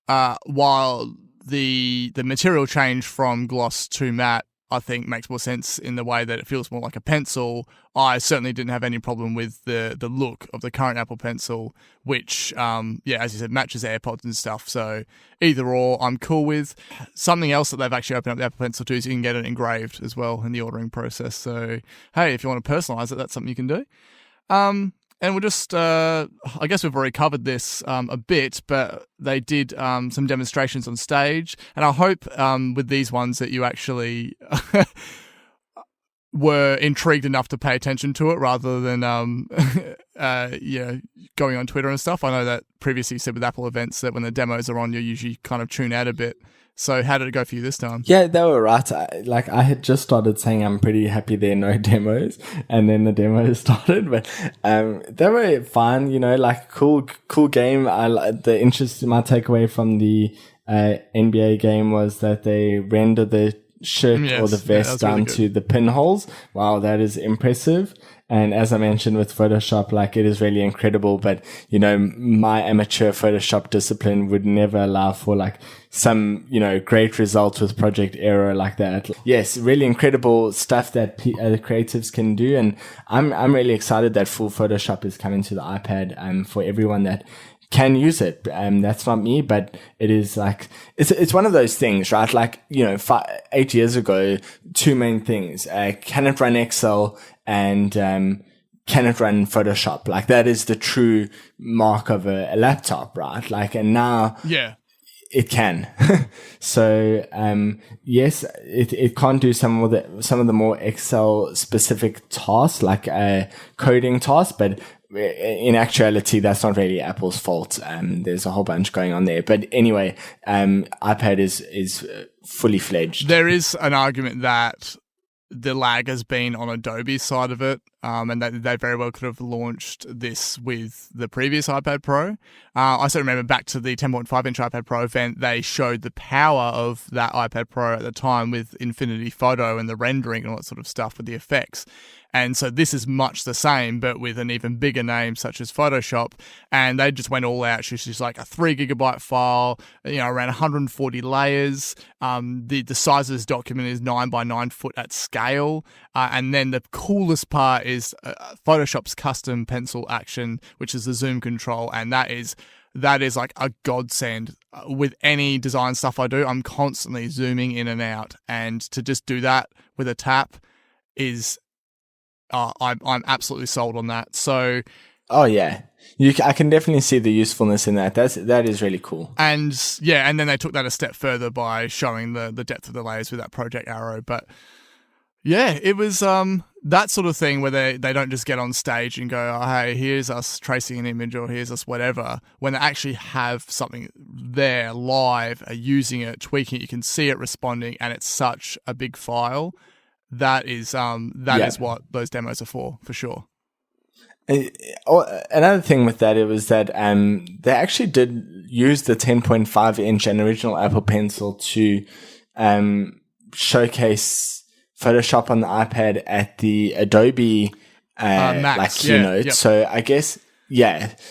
Speaker 4: while the material change from gloss to matte, I think makes more sense in the way that it feels more like a pencil. I certainly didn't have any problem with the look of the current Apple Pencil, which, as you said, matches AirPods and stuff. So either or, I'm cool with. Something else that they've actually opened up the Apple Pencil to is you can get it engraved as well in the ordering process. So, hey, if you want to personalize it, that's something you can do. And we'll just, I guess we've already covered this a bit, but they did some demonstrations on stage. And I hope with these ones that you actually were intrigued enough to pay attention to it rather than going on Twitter and stuff. I know that previously you said with Apple events that when the demos are on, you usually kind of tune out a bit. So how did it go for you this time?
Speaker 3: Yeah, they were right. I had just started saying I'm pretty happy there are no demos, and then the demos started. But they were fine, cool game. My takeaway from the NBA game was that they render the shirt or the vest down really to the pinholes. Wow, that is impressive. And as I mentioned with Photoshop, it is really incredible. But, my amateur Photoshop discipline would never allow for some, great results with Project Air like that. Yes, really incredible stuff that creatives can do. And I'm really excited that full Photoshop is coming to the iPad, for everyone that can use it. That's not me, but it is it's one of those things, right? 8 years ago, two main things, can it run Excel and, can it run Photoshop? That is the true mark of a laptop, right? And now, it can. So, yes, it can't do some of the more Excel specific tasks, coding tasks, but in actuality, that's not really Apple's fault. There's a whole bunch going on there. But anyway, iPad is fully fledged.
Speaker 4: There is an argument that the lag has been on Adobe's side of it, and that they very well could have launched this with the previous iPad Pro. I also remember back to the 10.5-inch iPad Pro event, they showed the power of that iPad Pro at the time with Infinity Photo and the rendering and all that sort of stuff with the effects. And so this is much the same, but with an even bigger name such as Photoshop. And they just went all out. It's just like a 3 gigabyte file, around 140 layers. The size of this document is 9 by 9 foot at scale. And then the coolest part is Photoshop's custom pencil action, which is the zoom control. And that is like a godsend. With any design stuff I do, I'm constantly zooming in and out. And to just do that with a tap is... I'm absolutely sold on that. So,
Speaker 3: I can definitely see the usefulness in that. That is really cool.
Speaker 4: And and then they took that a step further by showing the depth of the layers with that Project Arrow. But it was that sort of thing where they don't just get on stage and go, oh, hey, here's us tracing an image or here's us whatever. When they actually have something there live, using it, tweaking it, you can see it responding, and it's such a big file. That is what those demos are for sure.
Speaker 3: Another thing with that, it was that they actually did use the 10.5-inch and original Apple Pencil to showcase Photoshop on the iPad at the Adobe
Speaker 4: Max,
Speaker 3: keynote. So I guess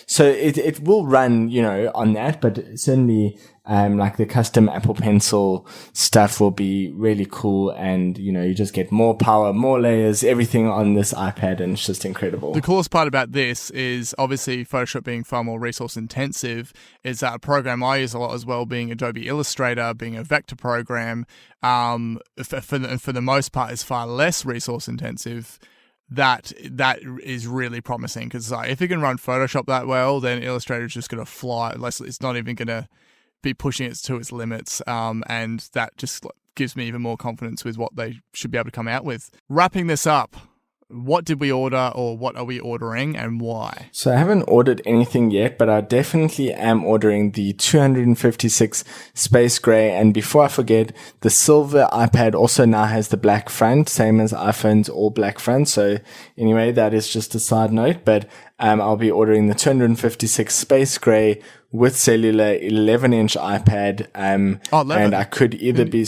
Speaker 3: so it will run on that, but certainly the custom Apple Pencil stuff will be really cool, and you just get more power, more layers, everything on this iPad, and it's just incredible.
Speaker 4: The coolest part about this is obviously Photoshop being far more resource intensive, is that a program I use a lot as well, being Adobe Illustrator, being a vector program, for the most part is far less resource intensive. That is really promising, because if it can run Photoshop that well, then Illustrator is just going to fly. It's not even going to be pushing it to its limits, and that just gives me even more confidence with what they should be able to come out with. Wrapping this up, what did we order, or what are we ordering, and why?
Speaker 3: So I haven't ordered anything yet, but I definitely am ordering the 256 Space Gray. And before I forget, the silver iPad also now has the black front, same as iPhone's all black front. So anyway, that is just a side note, but I'll be ordering the 256 Space Gray with cellular 11-inch iPad.
Speaker 4: 11?
Speaker 3: And I could either be...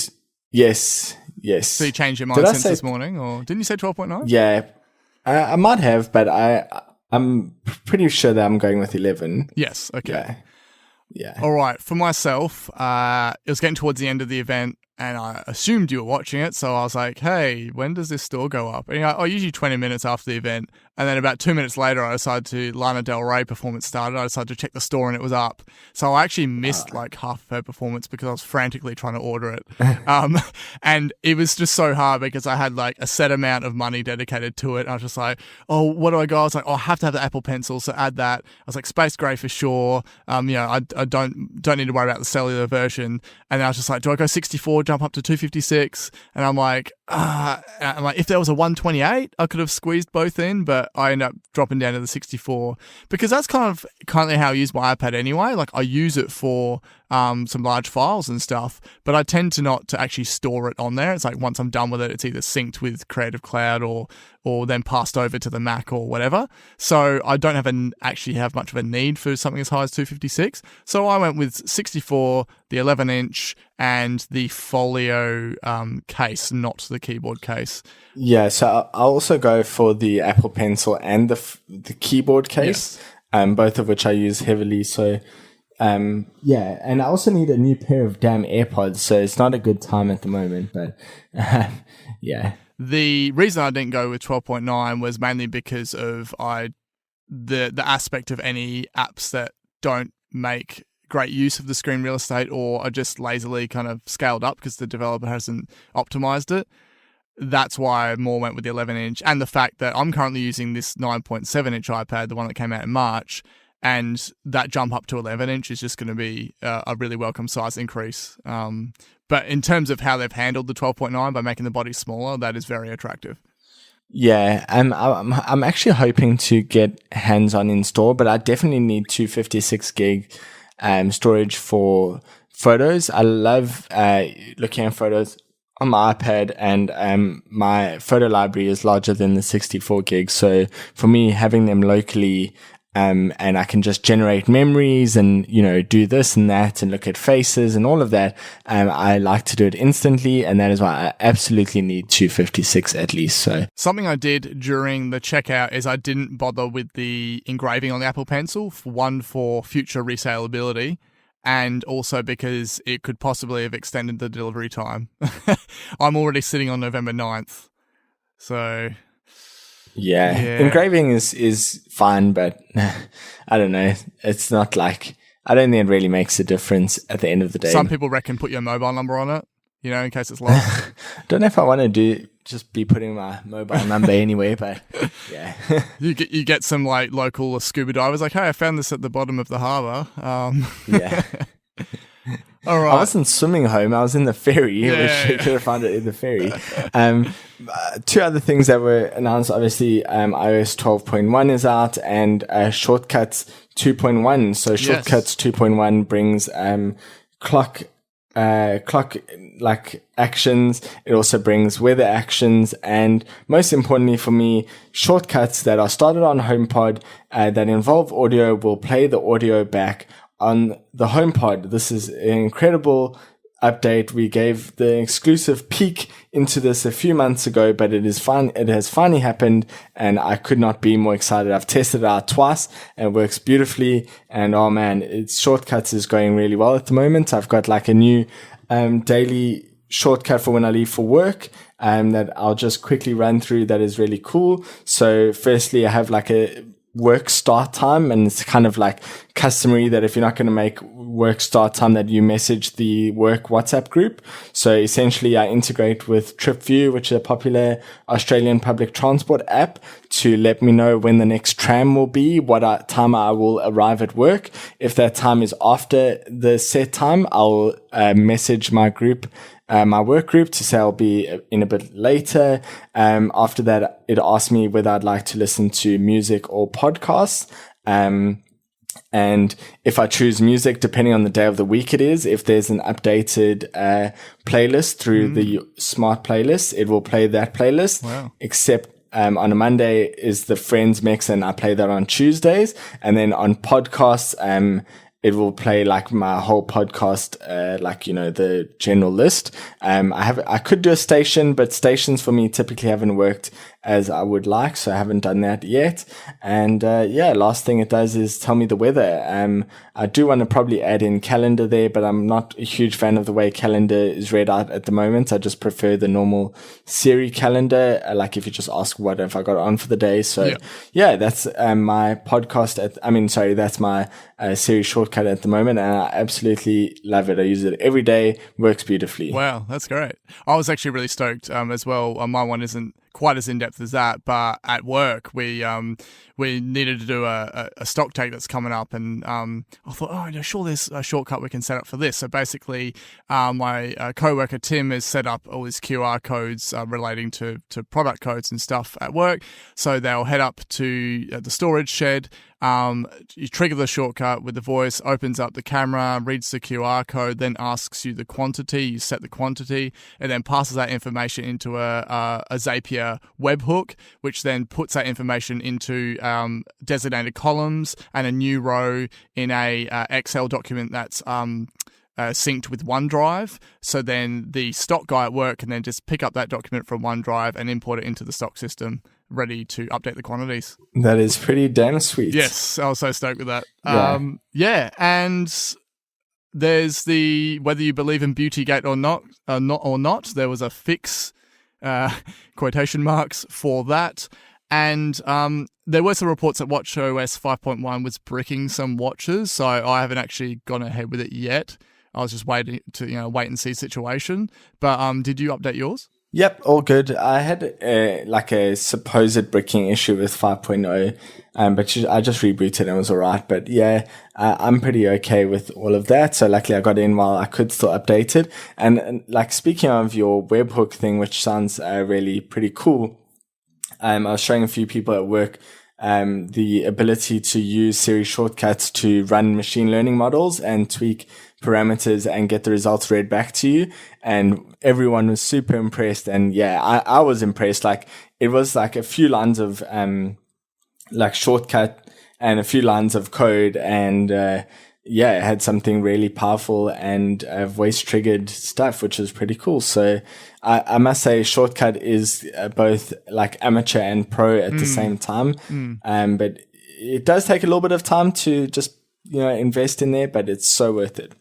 Speaker 3: Yes.
Speaker 4: So you changed your mind since this morning, or didn't you say 12.9?
Speaker 3: Yeah, I might have, but I'm pretty sure that I'm going with 11.
Speaker 4: Yes, okay.
Speaker 3: Yeah.
Speaker 4: All right, for myself, it was getting towards the end of the event, and I assumed you were watching it, so I was like, hey, when does this store go up? And usually 20 minutes after the event, and then about 2 minutes later, I decided Lana Del Rey performance started. I decided to check the store, and it was up. So I actually missed half of her performance because I was frantically trying to order it. And it was just so hard because I had a set amount of money dedicated to it. I was just like, oh, what do I go? I was like, I have to have the Apple Pencil, so add that. I was like, Space Gray for sure. I don't need to worry about the cellular version. And then I was just like, do I go 64? jump up to 256, and I'm like, if there was a 128, I could have squeezed both in, but I end up dropping down to the 64 because that's kind of currently how I use my iPad anyway. Like I use it for some large files and stuff, but I tend to not to actually store it on there. It's like once I'm done with it, it's either synced with Creative Cloud or then passed over to the Mac or whatever. So I don't actually have much of a need for something as high as 256. So I went with 64, the 11-inch, and the folio case, not the keyboard case.
Speaker 3: Yeah, so I'll also go for the Apple Pencil and the keyboard case, both of which I use heavily. So, yeah, and I also need a new pair of damn AirPods, so it's not a good time at the moment, but yeah.
Speaker 4: The reason I didn't go with 12.9 was mainly because of the aspect of any apps that don't make great use of the screen real estate or are just lazily kind of scaled up because the developer hasn't optimized it. That's why I more went with the 11-inch, and the fact that I'm currently using this 9.7-inch iPad, the one that came out in March, and that jump up to 11-inch is just going to be a really welcome size increase. But in terms of how they've handled the 12.9 by making the body smaller, that is very attractive.
Speaker 3: Yeah, I'm actually hoping to get hands-on in store, but I definitely need 256 gig storage for photos. I love looking at photos on my iPad, and my photo library is larger than the 64 gigs. So for me, having them locally, and I can just generate memories and, do this and that and look at faces and all of that. I like to do it instantly, and that is why I absolutely need 256 at least. So
Speaker 4: something I did during the checkout is I didn't bother with the engraving on the Apple Pencil, for future resaleability, and also because it could possibly have extended the delivery time. I'm already sitting on November 9th. So
Speaker 3: yeah. Engraving is fine, but I don't know. It's not like, I don't think it really makes a difference at the end of the day.
Speaker 4: Some people reckon put your mobile number on it, in case it's lost.
Speaker 3: Don't know if I want to just be putting my mobile number anyway, but yeah.
Speaker 4: You get some like local scuba divers like, hey, I found this at the bottom of the harbour.
Speaker 3: Yeah.
Speaker 4: All right.
Speaker 3: I wasn't swimming home. I was in the ferry, which you could have found it in the ferry. Two other things that were announced, obviously, iOS 12.1 is out, and Shortcuts 2.1. So Shortcuts 2.1 brings clock like actions. It also brings weather actions, and most importantly for me, shortcuts that are started on HomePod that involve audio will play the audio back on the HomePod. This is an incredible update. We gave the exclusive peek into this a few months ago, but it has finally happened, and I could not be more excited. I've tested it out twice, and it works beautifully. And oh man, Shortcuts is going really well at the moment. I've got like a new daily shortcut for when I leave for work that I'll just quickly run through. That is really cool. So firstly, I have like a work start time, and it's kind of like customary that if you're not going to make work start time, that you message the work WhatsApp group. So essentially I integrate with TripView, which is a popular Australian public transport app, to let me know when the next tram will be, what time I will arrive at work. If that time is after the set time, I'll message my group, my work group, to say I'll be in a bit later. After that, it asks me whether I'd like to listen to music or podcasts. And if I choose music, depending on the day of the week it is, if there's an updated playlist through the smart playlist, it will play that playlist.
Speaker 4: Wow.
Speaker 3: Except on a Monday is the Friends mix, and I play that on Tuesdays. And then on podcasts, it will play like my whole podcast, the general list. I could do a station, but stations for me typically haven't worked as I would like, so I haven't done that yet. And last thing it does is tell me the weather. I do want to probably add in calendar there, but I'm not a huge fan of the way calendar is read out at the moment. I just prefer the normal Siri calendar, like if you just ask what have I got on for the day. So that's my podcast. That's my Siri shortcut at the moment, and I absolutely love it. I use it every day. Works beautifully.
Speaker 4: Wow, that's great. I was actually really stoked as well. My one isn't quite as in-depth as that, but at work we needed to do a stock take that's coming up, and I thought, sure, there's a shortcut we can set up for this. So basically, my co-worker Tim has set up all his QR codes relating to product codes and stuff at work. So they'll head up to the storage shed. You trigger the shortcut with the voice, opens up the camera, reads the QR code, then asks you the quantity. You set the quantity, and then passes that information into a Zapier webhook, which then puts that information into designated columns and a new row in a Excel document that's synced with OneDrive. So then the stock guy at work can then just pick up that document from OneDrive and import it into the stock system, ready to update the quantities.
Speaker 3: That is pretty damn sweet.
Speaker 4: Yes, I was so stoked with that.
Speaker 3: Yeah.
Speaker 4: And there's the whether you believe in Beautygate or not. There was a fix, quotation marks, for that. And there were some reports that WatchOS 5.1 was bricking some watches, so I haven't actually gone ahead with it yet. I was just waiting to wait and see situation. But did you update yours?
Speaker 3: Yep, all good. I had a supposed bricking issue with 5.0, but I just rebooted and it was all right. But yeah, I'm pretty okay with all of that. So luckily I got in while I could still update it. And like speaking of your webhook thing, which sounds really pretty cool, I was showing a few people at work the ability to use Siri shortcuts to run machine learning models and tweak parameters and get the results read back to you. And everyone was super impressed. And yeah, I was impressed. Like it was like a few lines of like shortcut and a few lines of code, and it had something really powerful and voice triggered stuff, which is pretty cool. So I must say shortcut is both like amateur and pro at the same time. But it does take a little bit of time to just, invest in there, but it's so worth it.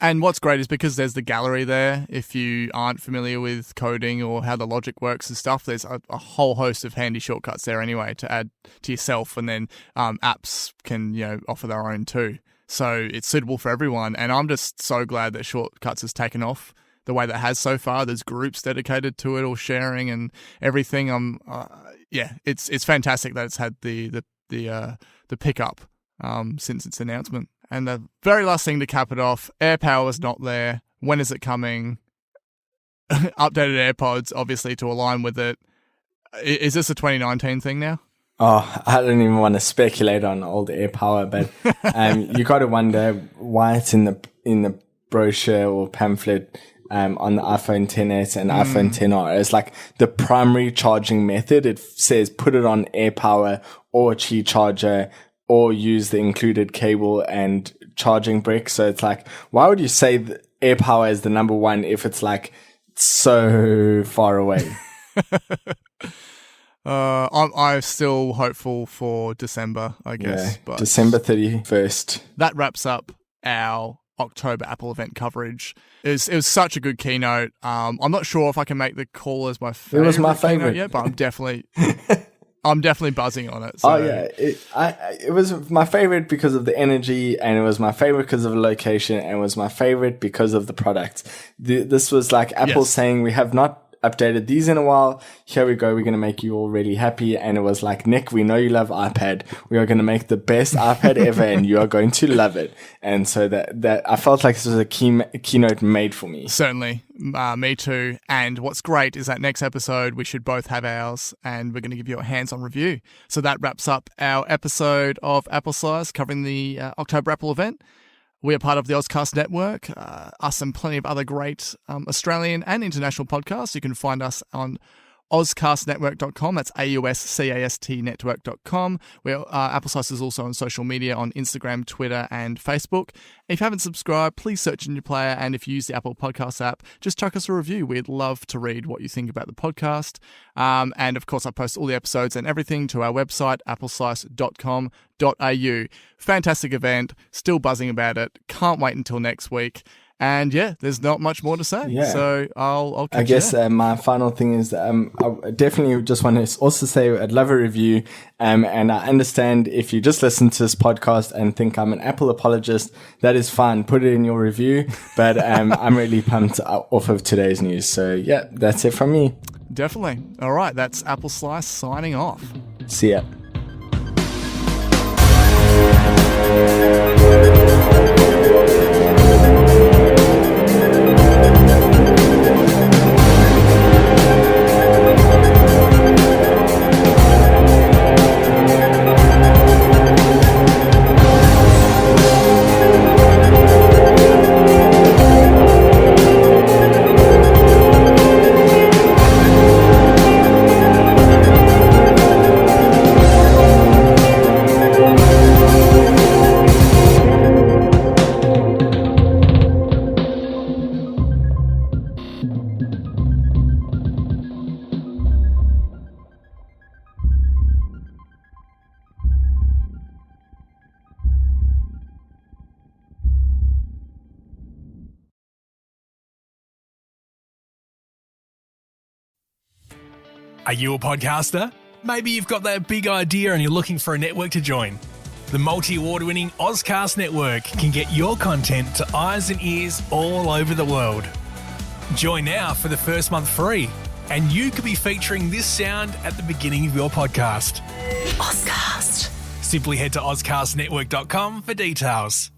Speaker 4: And what's great is because there's the gallery there. If you aren't familiar with coding or how the logic works and stuff, there's a whole host of handy shortcuts there anyway to add to yourself. And then apps can, offer their own too. So it's suitable for everyone. And I'm just so glad that shortcuts has taken off the way that has so far. There's groups dedicated to it, all sharing and everything. It's fantastic that it's had the pickup since its announcement. And the very last thing to cap it off, AirPower is not there. When is it coming? Updated AirPods, obviously, to align with it. Is this a 2019 thing now?
Speaker 3: Oh, I don't even want to speculate on old AirPower, but you got to wonder why it's in the brochure or pamphlet on the iPhone XS and iPhone XR. It's like the primary charging method. It says put it on AirPower or a Qi charger, or use the included cable and charging brick. So it's like, why would you say AirPower is the number one if it's like so far away?
Speaker 4: I'm still hopeful for December, I guess.
Speaker 3: Yeah,
Speaker 4: but
Speaker 3: December 31st.
Speaker 4: That wraps up our October Apple event coverage. It was such a good keynote. I'm not sure if I can make the call as my favorite.
Speaker 3: It was my favorite
Speaker 4: yet, but I'm definitely buzzing on it. So.
Speaker 3: Oh yeah, it was my favorite because of the energy, and it was my favorite because of the location, and it was my favorite because of the products. This was like Apple saying, we have not updated these in a while. Here we go. We're going to make you all really happy. And it was like, Nick, we know you love iPad. We are going to make the best iPad ever, and you are going to love it. And so that I felt like this was a keynote made for me.
Speaker 4: Certainly. Me too. And what's great is that next episode, we should both have ours, and we're going to give you a hands-on review. So that wraps up our episode of Apple Size covering the October Apple event. We are part of the Ozcast network, us and plenty of other great Australian and international podcasts. You can find us on ozcastnetwork.com. That's AUSCAST network.com. Apple Size is also on social media on Instagram, Twitter, and Facebook. If you haven't subscribed, please search in your player. And if you use the Apple Podcast app, just chuck us a review. We'd love to read what you think about the podcast. And of course, I post all the episodes and everything to our website, applesize.com.au. Fantastic event. Still buzzing about it. Can't wait until next week. And yeah, there's not much more to say. Yeah. So I'll catch you there.
Speaker 3: My final thing is I definitely just want to also say I'd love a review. And I understand if you just listen to this podcast and think I'm an Apple apologist, that is fine. Put it in your review. But I'm really pumped off of today's news. So yeah, that's it from me.
Speaker 4: Definitely. All right, that's Apple Slice signing off.
Speaker 3: See ya.
Speaker 1: Are you a podcaster? Maybe you've got that big idea and you're looking for a network to join. The multi-award-winning Ozcast network can get your content to eyes and ears all over the world. Join now for the first month free, and you could be featuring this sound at the beginning of your podcast.
Speaker 2: Ozcast.
Speaker 1: Simply head to ozcastnetwork.com for details.